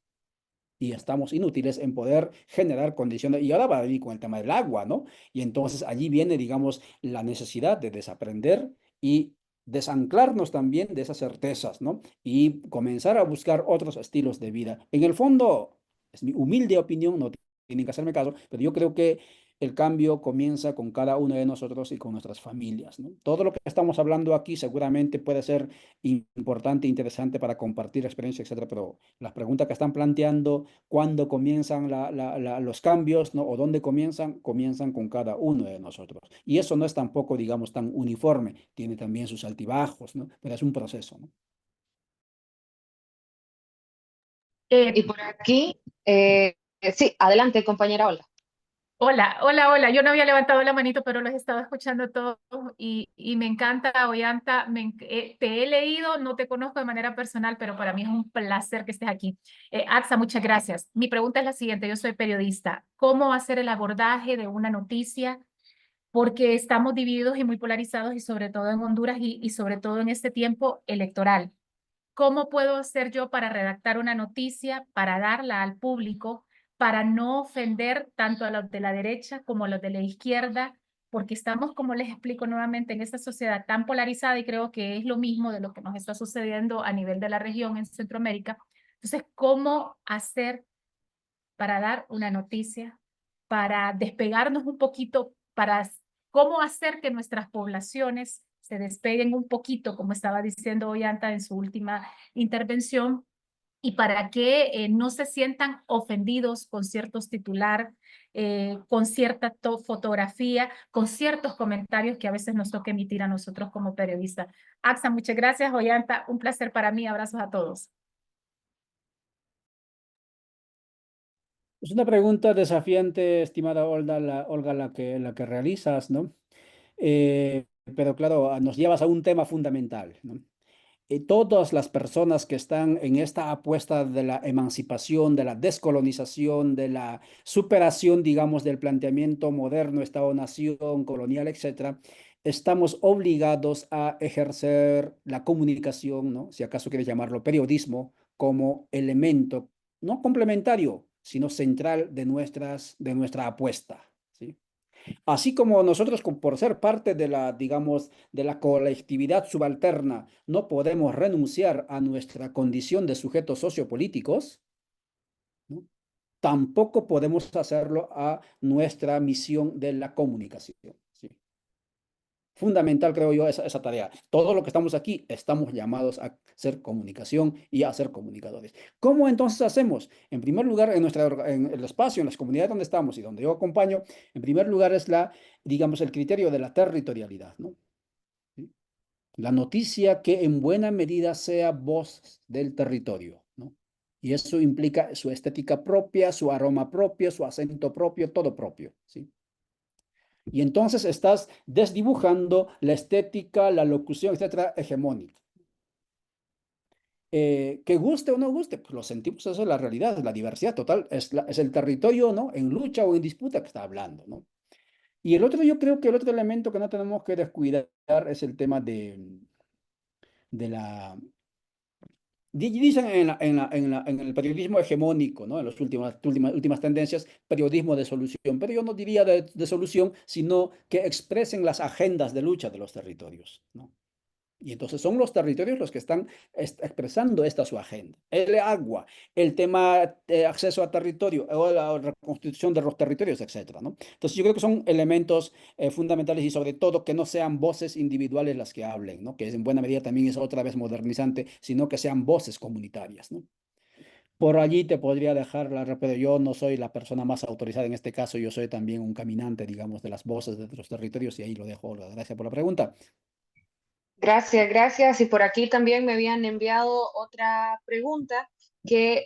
[SPEAKER 3] Y estamos inútiles en poder generar condiciones. Y ahora va a venir con el tema del agua, ¿no? Y entonces allí viene, digamos, la necesidad de desaprender y desanclarnos también de esas certezas, ¿no? Y comenzar a buscar otros estilos de vida. En el fondo, es mi humilde opinión, no tienen que hacerme caso, pero yo creo que el cambio comienza con cada uno de nosotros y con nuestras familias, ¿no? Todo lo que estamos hablando aquí seguramente puede ser importante, interesante para compartir experiencias, etcétera, pero las preguntas que están planteando, cuándo comienzan los cambios, ¿no? O dónde comienzan con cada uno de nosotros. Y eso no es tampoco, digamos, tan uniforme, tiene también sus altibajos, ¿no? Pero es un proceso, ¿no?
[SPEAKER 2] Y por aquí, sí, adelante, compañera Olga.
[SPEAKER 9] Hola, hola, hola. Yo no había levantado la manito, pero los he estado escuchando todos y me encanta, Ollanta. Te he leído, no te conozco de manera personal, pero para mí es un placer que estés aquí. Axa, muchas gracias. Mi pregunta es la siguiente. Yo soy periodista. ¿Cómo hacer el abordaje de una noticia? Porque estamos divididos y muy polarizados y sobre todo en Honduras y sobre todo en este tiempo electoral. ¿Cómo puedo hacer yo para redactar una noticia, para darla al público, para no ofender tanto a los de la derecha como a los de la izquierda? Porque estamos, como les explico nuevamente, en esta sociedad tan polarizada y creo que es lo mismo de lo que nos está sucediendo a nivel de la región en Centroamérica. Entonces, ¿cómo hacer para dar una noticia, para despegarnos un poquito, para cómo hacer que nuestras poblaciones se despeguen un poquito, como estaba diciendo Ollanta en su última intervención, y para que no se sientan ofendidos con ciertos titular, con cierta fotografía, con ciertos comentarios que a veces nos toca emitir a nosotros como periodistas? Axa, muchas gracias. Ollanta, un placer para mí. Abrazos a todos.
[SPEAKER 3] Es una pregunta desafiante, estimada Olga, la que realizas, ¿no? Pero claro, nos llevas a un tema fundamental, ¿no? Todas las personas que están en esta apuesta de la emancipación, de la descolonización, de la superación, digamos, del planteamiento moderno, Estado-nación, colonial, etcétera, estamos obligados a ejercer la comunicación, ¿no? Si acaso quieres llamarlo periodismo, como elemento no complementario, sino central de nuestra apuesta, ¿sí? Así como nosotros, por ser parte de la, digamos, de la colectividad subalterna, no podemos renunciar a nuestra condición de sujetos sociopolíticos, ¿no? Tampoco podemos hacerlo a nuestra misión de la comunicación, ¿sí? Fundamental, creo yo, esa tarea. Todo lo que estamos aquí estamos llamados a ser comunicación y a ser comunicadores. ¿Cómo entonces hacemos? En primer lugar, en el espacio, en las comunidades donde estamos y donde yo acompaño, en primer lugar es digamos, el criterio de la territorialidad, ¿no? ¿Sí? La noticia que en buena medida sea voz del territorio, ¿no? Y eso implica su estética propia, su aroma propio, su acento propio, todo propio, ¿sí? Y entonces estás desdibujando la estética, la locución, etcétera, hegemónica. Que guste o no guste, pues lo sentimos, eso es la realidad, la diversidad total, es el territorio, ¿no? En lucha o en disputa que está hablando, ¿no? Y yo creo que el otro elemento que no tenemos que descuidar es el tema de la... Dicen en el periodismo hegemónico, ¿no? En las últimas tendencias, periodismo de solución, pero yo no diría de solución, sino que expresen las agendas de lucha de los territorios, ¿no? Y entonces son los territorios los que están expresando esta su agenda. El agua, el tema de acceso a territorio o la reconstitución de los territorios, etcétera, ¿no? Entonces yo creo que son elementos fundamentales y sobre todo que no sean voces individuales las que hablen, ¿no? Que en buena medida también es otra vez modernizante, sino que sean voces comunitarias, ¿no? Por allí te podría dejar pero yo no soy la persona más autorizada en este caso, yo soy también un caminante, digamos, de las voces de los territorios y ahí lo dejo. Gracias por la pregunta.
[SPEAKER 2] Gracias, gracias. Y por aquí también me habían enviado otra pregunta, ¿qué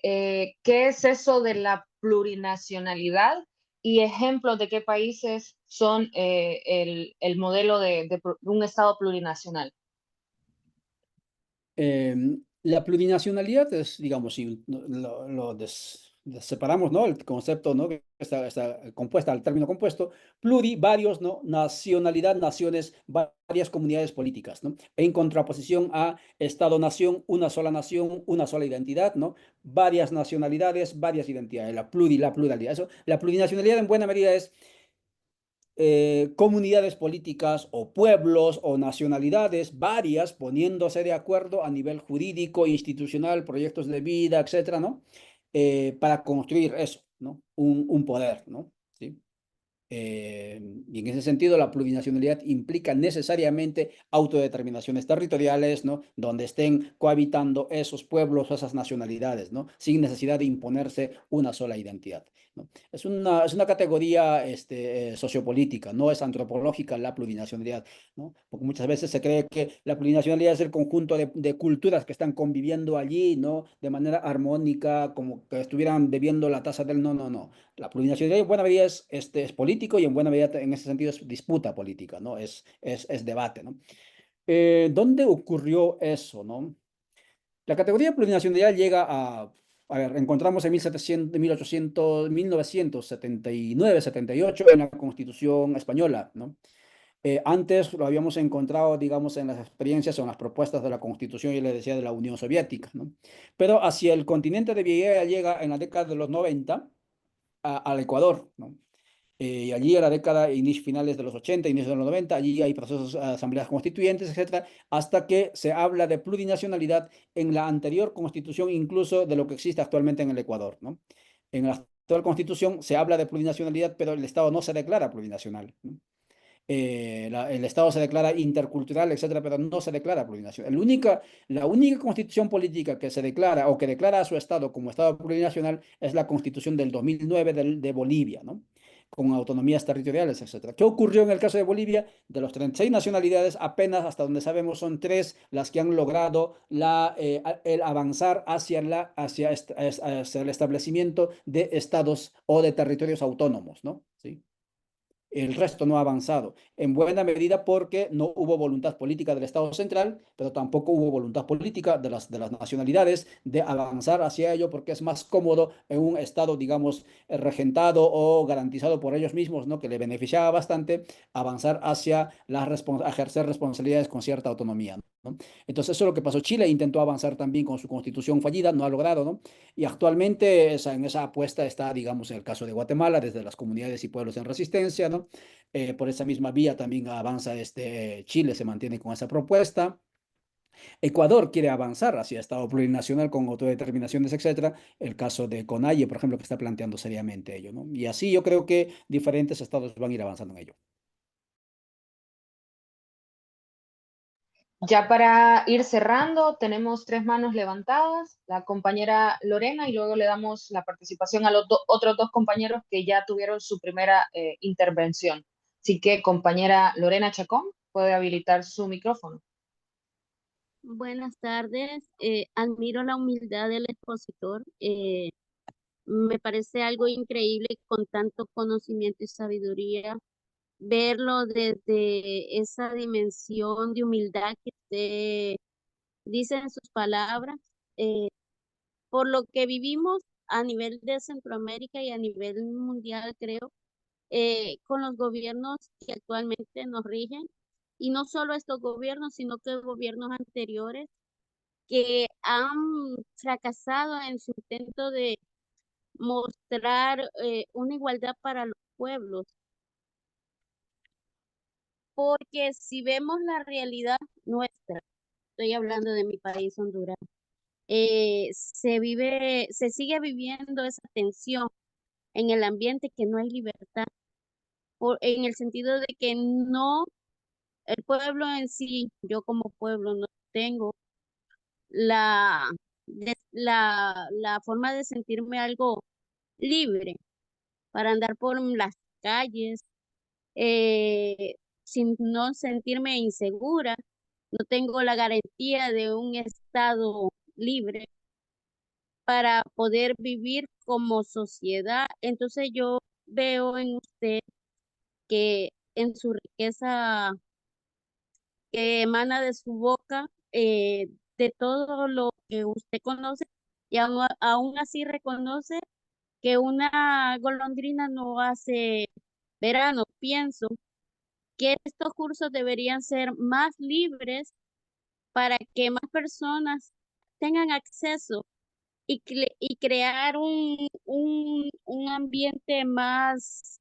[SPEAKER 2] es eso de la plurinacionalidad y ejemplos de qué países son el modelo de un Estado plurinacional?
[SPEAKER 3] La plurinacionalidad es, digamos, si separamos, ¿no? El concepto, ¿no? Que está compuesta, el término compuesto, varios, ¿no? Nacionalidad, naciones, varias comunidades políticas, ¿no? En contraposición a Estado-nación, una sola identidad, ¿no? Varias nacionalidades, varias identidades, la pluralidad. Eso, la plurinacionalidad en buena medida es comunidades políticas o pueblos o nacionalidades varias poniéndose de acuerdo a nivel jurídico, institucional, proyectos de vida, etcétera, ¿no? Para construir eso, ¿no? Un poder, ¿no? ¿Sí? Y en ese sentido, la plurinacionalidad implica necesariamente autodeterminaciones territoriales, ¿no? Donde estén cohabitando esos pueblos o esas nacionalidades, ¿no? Sin necesidad de imponerse una sola identidad, ¿no? Es una categoría sociopolítica, no es antropológica la plurinacionalidad, ¿no? Porque muchas veces se cree que la plurinacionalidad es el conjunto de culturas que están conviviendo allí, ¿no? De manera armónica, como que estuvieran bebiendo la taza del... No, no, no. La plurinacionalidad en buena medida es político y en buena medida en ese sentido es disputa política, ¿no? Es debate, ¿no? ¿Dónde ocurrió eso, no? La categoría de plurinacionalidad llega a ver, encontramos en 1979, 78 en la Constitución española, ¿no? Antes lo habíamos encontrado, digamos, en las experiencias o en las propuestas de la Constitución, yo le decía, de la Unión Soviética, ¿no? Pero hacia el continente de Villegas llega en la década de los 90 al Ecuador, ¿no? Y allí a la década, finales de los 80, inicios de los 90, allí hay procesos, asambleas constituyentes, etcétera, hasta que se habla de plurinacionalidad en la anterior constitución, incluso de lo que existe actualmente en el Ecuador, ¿no? En la actual constitución se habla de plurinacionalidad, pero el Estado no se declara plurinacional, ¿no? El Estado se declara intercultural, etcétera, pero no se declara plurinacional. La única constitución política que se declara o que declara a su Estado como Estado plurinacional es la Constitución del 2009 de Bolivia, ¿no? Con autonomías territoriales, etcétera. ¿Qué ocurrió en el caso de Bolivia? De los 36 nacionalidades, apenas hasta donde sabemos son 3 las que han logrado el avanzar hacia el establecimiento de estados o de territorios autónomos, ¿no? ¿Sí? El resto no ha avanzado, en buena medida porque no hubo voluntad política del Estado central, pero tampoco hubo voluntad política de las nacionalidades de avanzar hacia ello, porque es más cómodo en un Estado, digamos, regentado o garantizado por ellos mismos, ¿no? Que le beneficiaba bastante avanzar hacia ejercer responsabilidades con cierta autonomía, ¿no? Entonces eso es lo que pasó. Chile intentó avanzar también con su constitución fallida, no ha logrado, ¿no? Y actualmente en esa apuesta está, digamos, en el caso de Guatemala, desde las comunidades y pueblos en resistencia, ¿no? Por esa misma vía también avanza Chile, se mantiene con esa propuesta. Ecuador quiere avanzar hacia Estado plurinacional con autodeterminaciones, etcétera. El caso de Conalle, por ejemplo, que está planteando seriamente ello, ¿no? Y así yo creo que diferentes estados van a ir avanzando en ello.
[SPEAKER 2] Ya para ir cerrando, tenemos 3 manos levantadas, la compañera Lorena, y luego le damos la participación a los otros 2 compañeros que ya tuvieron su primera intervención. Así que, compañera Lorena Chacón, puede habilitar su micrófono.
[SPEAKER 10] Buenas tardes. Admiro la humildad del expositor. Me parece algo increíble con tanto conocimiento y sabiduría verlo desde esa dimensión de humildad que usted dice en sus palabras. Por lo que vivimos a nivel de Centroamérica y a nivel mundial, creo, con los gobiernos que actualmente nos rigen, y no solo estos gobiernos, sino que gobiernos anteriores que han fracasado en su intento de mostrar una igualdad para los pueblos. Porque si vemos la realidad nuestra, estoy hablando de mi país, Honduras, se sigue viviendo esa tensión en el ambiente, que no hay libertad, en el sentido de que no, el pueblo en sí, yo como pueblo no tengo la, la forma de sentirme algo libre para andar por las calles, sin no sentirme insegura. No tengo la garantía de un estado libre para poder vivir como sociedad. Entonces yo veo en usted que en su riqueza que emana de su boca, de todo lo que usted conoce, y aún así reconoce que una golondrina no hace verano. Pienso que estos cursos deberían ser más libres para que más personas tengan acceso y crear un ambiente más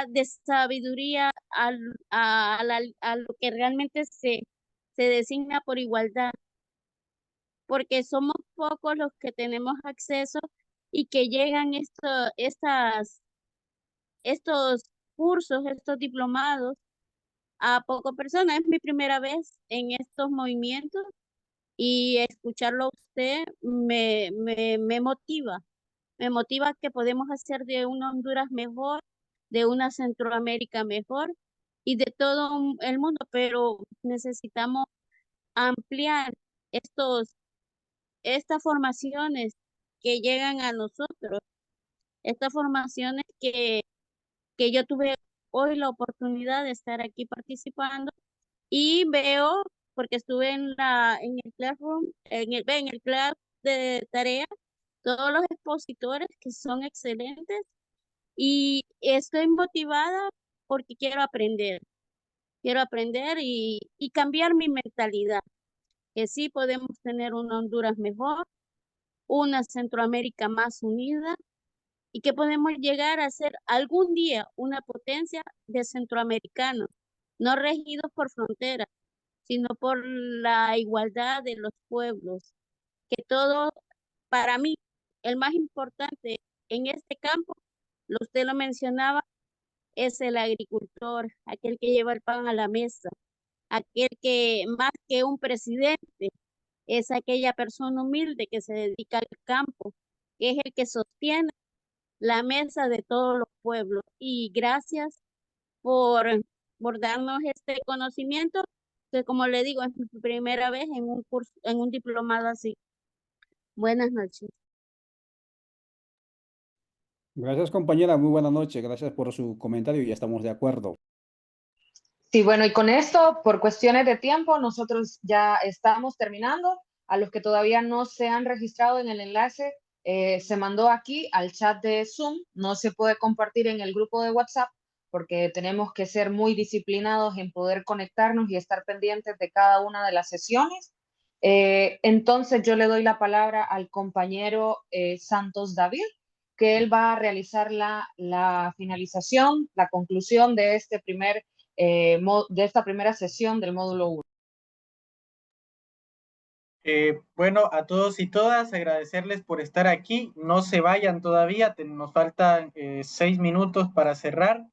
[SPEAKER 10] de sabiduría a lo que realmente se designa por igualdad, porque somos pocos los que tenemos acceso y que llegan estos cursos, estos diplomados a pocas personas. Es mi primera vez en estos movimientos y escucharlo a usted me motiva que podemos hacer de una Honduras mejor, de una Centroamérica mejor y de todo el mundo, pero necesitamos ampliar estas formaciones que llegan a nosotros, estas formaciones que yo tuve hoy la oportunidad de estar aquí participando y veo, porque estuve en el classroom, en el club de tarea, todos los expositores que son excelentes, y estoy motivada porque quiero aprender y cambiar mi mentalidad, que sí podemos tener una Honduras mejor, una Centroamérica más unida, y que podemos llegar a ser algún día una potencia de centroamericanos, no regidos por fronteras, sino por la igualdad de los pueblos, que todo, para mí, el más importante en este campo, usted lo mencionaba, es el agricultor, aquel que lleva el pan a la mesa, aquel que más que un presidente, es aquella persona humilde que se dedica al campo, que es el que sostiene la mesa de todos los pueblos. Y gracias por, por darnos este conocimiento, que como le digo, es mi primera vez en un curso, en un diplomado así. Buenas noches.
[SPEAKER 3] Gracias, compañera. Muy buena noche. Gracias por su comentario y ya estamos de acuerdo.
[SPEAKER 2] Sí, bueno, y con esto, por cuestiones de tiempo, nosotros ya estamos terminando. A los que todavía no se han registrado en el enlace, se mandó aquí al chat de Zoom. No se puede compartir en el grupo de WhatsApp porque tenemos que ser muy disciplinados en poder conectarnos y estar pendientes de cada una de las sesiones. Entonces yo le doy la palabra al compañero Santos David, que él va a realizar la finalización, la conclusión de de esta primera sesión del módulo 1.
[SPEAKER 1] Bueno, a todos y todas, agradecerles por estar aquí. No se vayan todavía, nos faltan 6 minutos para cerrar.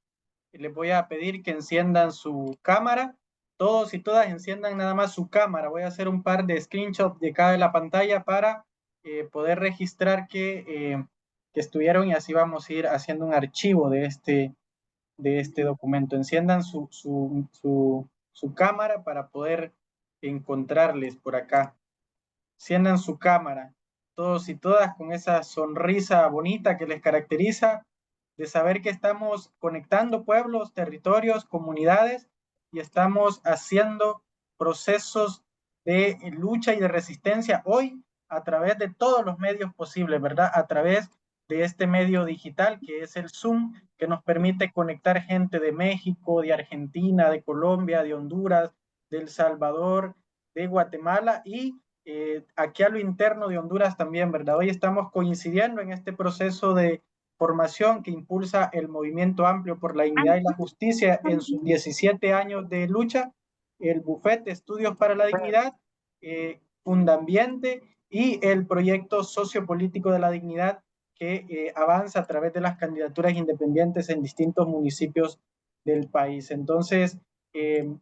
[SPEAKER 1] Les voy a pedir que enciendan su cámara. Todos y todas enciendan nada más su cámara. Voy a hacer un par de screenshots de cada de la pantalla para poder registrar que estuvieron, y así vamos a ir haciendo un archivo de este documento. Enciendan su cámara para poder encontrarles por acá. Enciendan su cámara, todos y todas, con esa sonrisa bonita que les caracteriza, de saber que estamos conectando pueblos, territorios, comunidades, y estamos haciendo procesos de lucha y de resistencia hoy a través de todos los medios posibles, ¿verdad? A través de este medio digital que es el Zoom, que nos permite conectar gente de México, de Argentina, de Colombia, de Honduras, de El Salvador, de Guatemala y aquí a lo interno de Honduras también, ¿verdad? Hoy estamos coincidiendo en este proceso de formación que impulsa el Movimiento Amplio por la Dignidad y la Justicia en sus 17 años de lucha, el Bufete Estudios para la Dignidad, Fundambiente y el proyecto sociopolítico de la dignidad que avanza a través de las candidaturas independientes en distintos municipios del país. Entonces,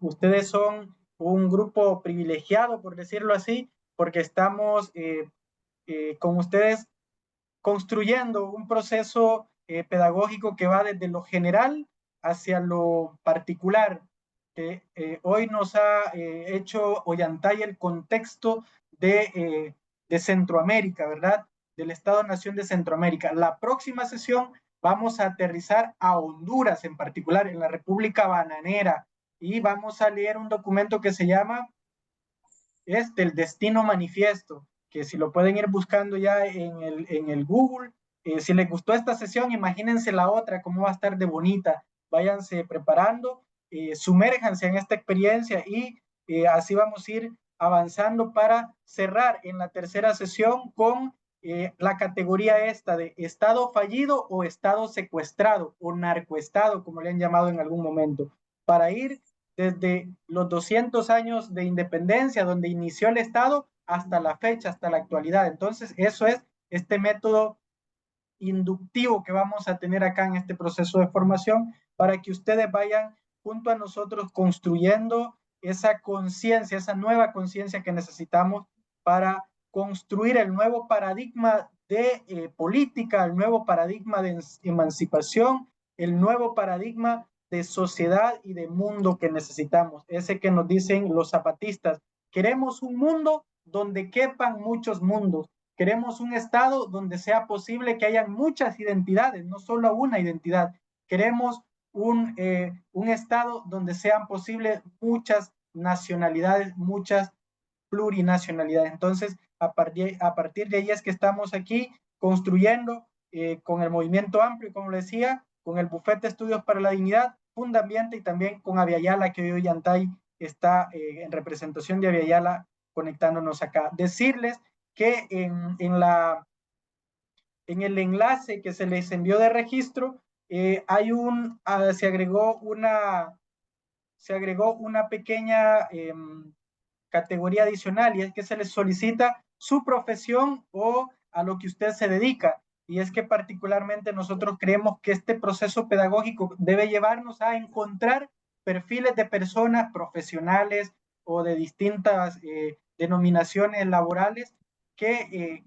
[SPEAKER 1] ustedes son un grupo privilegiado, por decirlo así, porque estamos con ustedes construyendo un proceso pedagógico que va desde lo general hacia lo particular, que hoy nos ha hecho Ollantay el contexto de Centroamérica, ¿verdad? Del Estado-Nación de Centroamérica. La próxima sesión vamos a aterrizar a Honduras, en particular, en la República Bananera, y vamos a leer un documento que se llama el Destino Manifiesto, que si lo pueden ir buscando ya en el Google. Si les gustó esta sesión, imagínense la otra, cómo va a estar de bonita. Váyanse preparando, sumérjanse en esta experiencia y así vamos a ir avanzando para cerrar en la tercera sesión con la categoría esta de Estado fallido o Estado secuestrado o narcoestado, como le han llamado en algún momento, para ir desde los 200 años de independencia, donde inició el Estado, hasta la fecha, hasta la actualidad. Entonces, eso es este método inductivo que vamos a tener acá en este proceso de formación para que ustedes vayan junto a nosotros construyendo esa conciencia, esa nueva conciencia que necesitamos para construir el nuevo paradigma de política, el nuevo paradigma de emancipación, el nuevo paradigma de sociedad y de mundo que necesitamos, ese que nos dicen los zapatistas. Queremos un mundo donde quepan muchos mundos. Queremos un Estado donde sea posible que haya muchas identidades, no solo una identidad. Queremos un Estado donde sean posibles muchas nacionalidades, muchas plurinacionalidades. Entonces, a partir de ahí es que estamos aquí construyendo con el Movimiento Amplio, como le decía, con el Bufete de Estudios para la Dignidad, Fundambiente y también con Aviala, que hoy Ollantay está en representación de Aviala conectándonos acá. Decirles que en el enlace que se les envió de registro se agregó una pequeña categoría adicional, y es que se les solicita su profesión o a lo que usted se dedica. Y es que particularmente nosotros creemos que este proceso pedagógico debe llevarnos a encontrar perfiles de personas profesionales o de distintas denominaciones laborales que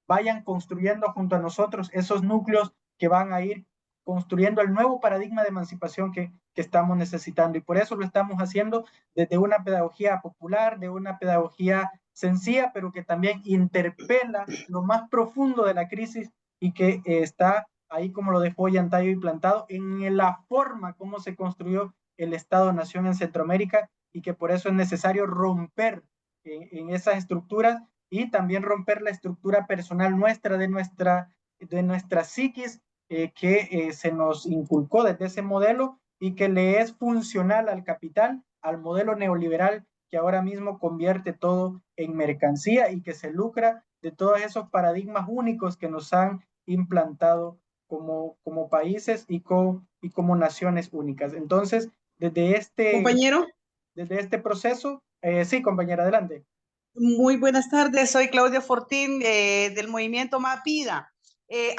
[SPEAKER 1] vayan construyendo junto a nosotros esos núcleos que van a ir construyendo el nuevo paradigma de emancipación que estamos necesitando. Y por eso lo estamos haciendo desde una pedagogía popular, de una pedagogía sencilla, pero que también interpela lo más profundo de la crisis y que está ahí como lo dejó Ollantay plantado, en la forma como se construyó el Estado-Nación en Centroamérica y que por eso es necesario romper en esas estructuras y también romper la estructura personal nuestra, de nuestra psiquis, que se nos inculcó desde ese modelo y que le es funcional al capital, al modelo neoliberal que ahora mismo convierte todo en mercancía y que se lucra de todos esos paradigmas únicos que nos han implantado como países y como naciones únicas. Entonces, desde este proceso, sí, compañera, adelante.
[SPEAKER 11] Muy buenas tardes, soy Claudia Fortín del movimiento Más Vida.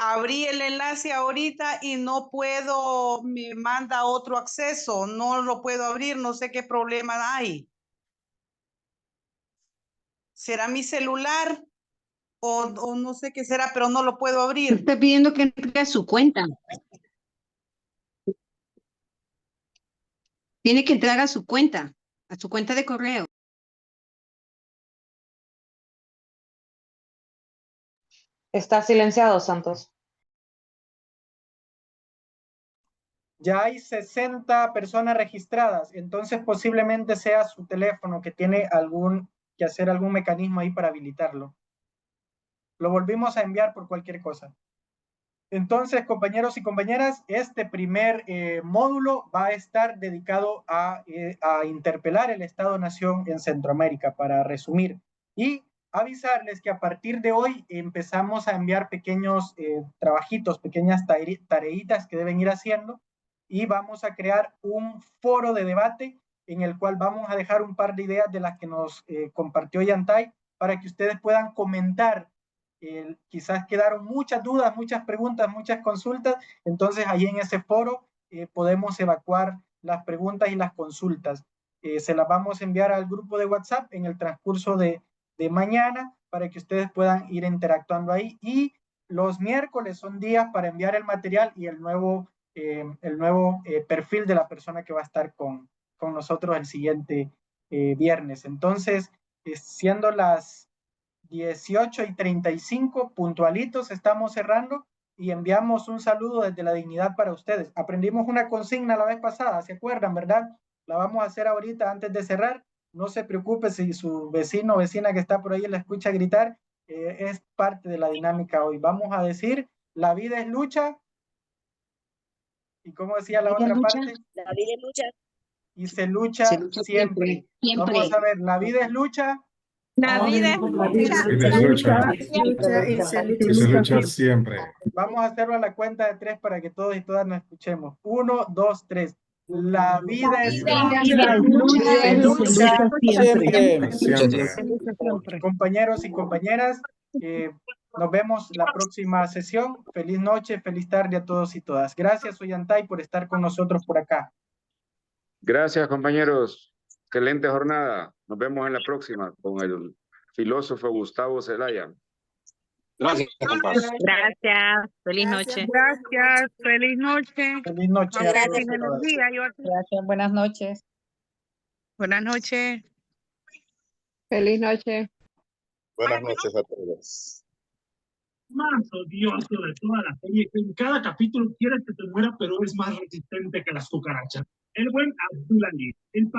[SPEAKER 11] Abrí el enlace ahorita y no puedo, me manda otro acceso, no lo puedo abrir, no sé qué problema hay. ¿Será mi celular? O no sé qué será, pero no lo puedo abrir.
[SPEAKER 12] Está pidiendo que entre a su cuenta. Tiene que entrar a su cuenta de correo.
[SPEAKER 2] Está silenciado, Santos.
[SPEAKER 1] Ya hay 60 personas registradas, entonces posiblemente sea su teléfono que tiene que hacer algún mecanismo ahí para habilitarlo. Lo volvimos a enviar por cualquier cosa. Entonces, compañeros y compañeras, este primer módulo va a estar dedicado a interpelar el Estado-Nación en Centroamérica, para resumir. Y avisarles que a partir de hoy empezamos a enviar pequeños trabajitos, pequeñas tareitas que deben ir haciendo, y vamos a crear un foro de debate en el cual vamos a dejar un par de ideas de las que nos compartió Ollantay, para que ustedes puedan comentar. Quizás quedaron muchas dudas, muchas preguntas, muchas consultas, entonces ahí en ese foro podemos evacuar las preguntas y las consultas. Se las vamos a enviar al grupo de WhatsApp en el transcurso de mañana, para que ustedes puedan ir interactuando ahí, y los miércoles son días para enviar el material y el nuevo perfil de la persona que va a estar con nosotros el siguiente viernes. Entonces, siendo las 18:35, puntualitos, estamos cerrando y enviamos un saludo desde la dignidad para ustedes. Aprendimos una consigna la vez pasada, ¿se acuerdan, verdad? La vamos a hacer ahorita antes de cerrar. No se preocupe si su vecino o vecina que está por ahí la escucha gritar, es parte de la dinámica hoy. Vamos a decir, la vida es lucha. ¿Y cómo decía la otra parte?
[SPEAKER 10] La vida es lucha.
[SPEAKER 1] Y se lucha siempre. Vamos a ver, la vida es lucha.
[SPEAKER 13] La vida es lucha.
[SPEAKER 14] Y se lucha siempre.
[SPEAKER 1] Vamos a hacerlo a la cuenta de 3 para que todos y todas nos escuchemos. 1, 2, 3. La vida es lucha siempre. Compañeros y compañeras, nos vemos la próxima sesión. Feliz noche, feliz tarde a todos y todas. Gracias, Ollantay, por estar con nosotros por acá.
[SPEAKER 15] Gracias, compañeros. Excelente jornada. Nos vemos en la próxima con el filósofo Gustavo Zelaya.
[SPEAKER 16] Gracias, compadre.
[SPEAKER 13] Gracias. Feliz noche.
[SPEAKER 17] Gracias. Feliz noche.
[SPEAKER 1] Feliz noche.
[SPEAKER 17] Gracias.
[SPEAKER 13] Buenas noches.
[SPEAKER 17] Buenas noches.
[SPEAKER 12] Feliz noche.
[SPEAKER 4] Buenas noches a todos.
[SPEAKER 5] Más odioso de toda la serie, que en cada capítulo quieres que te muera, pero es más resistente que las cucarachas. El buen Abdul Ali, el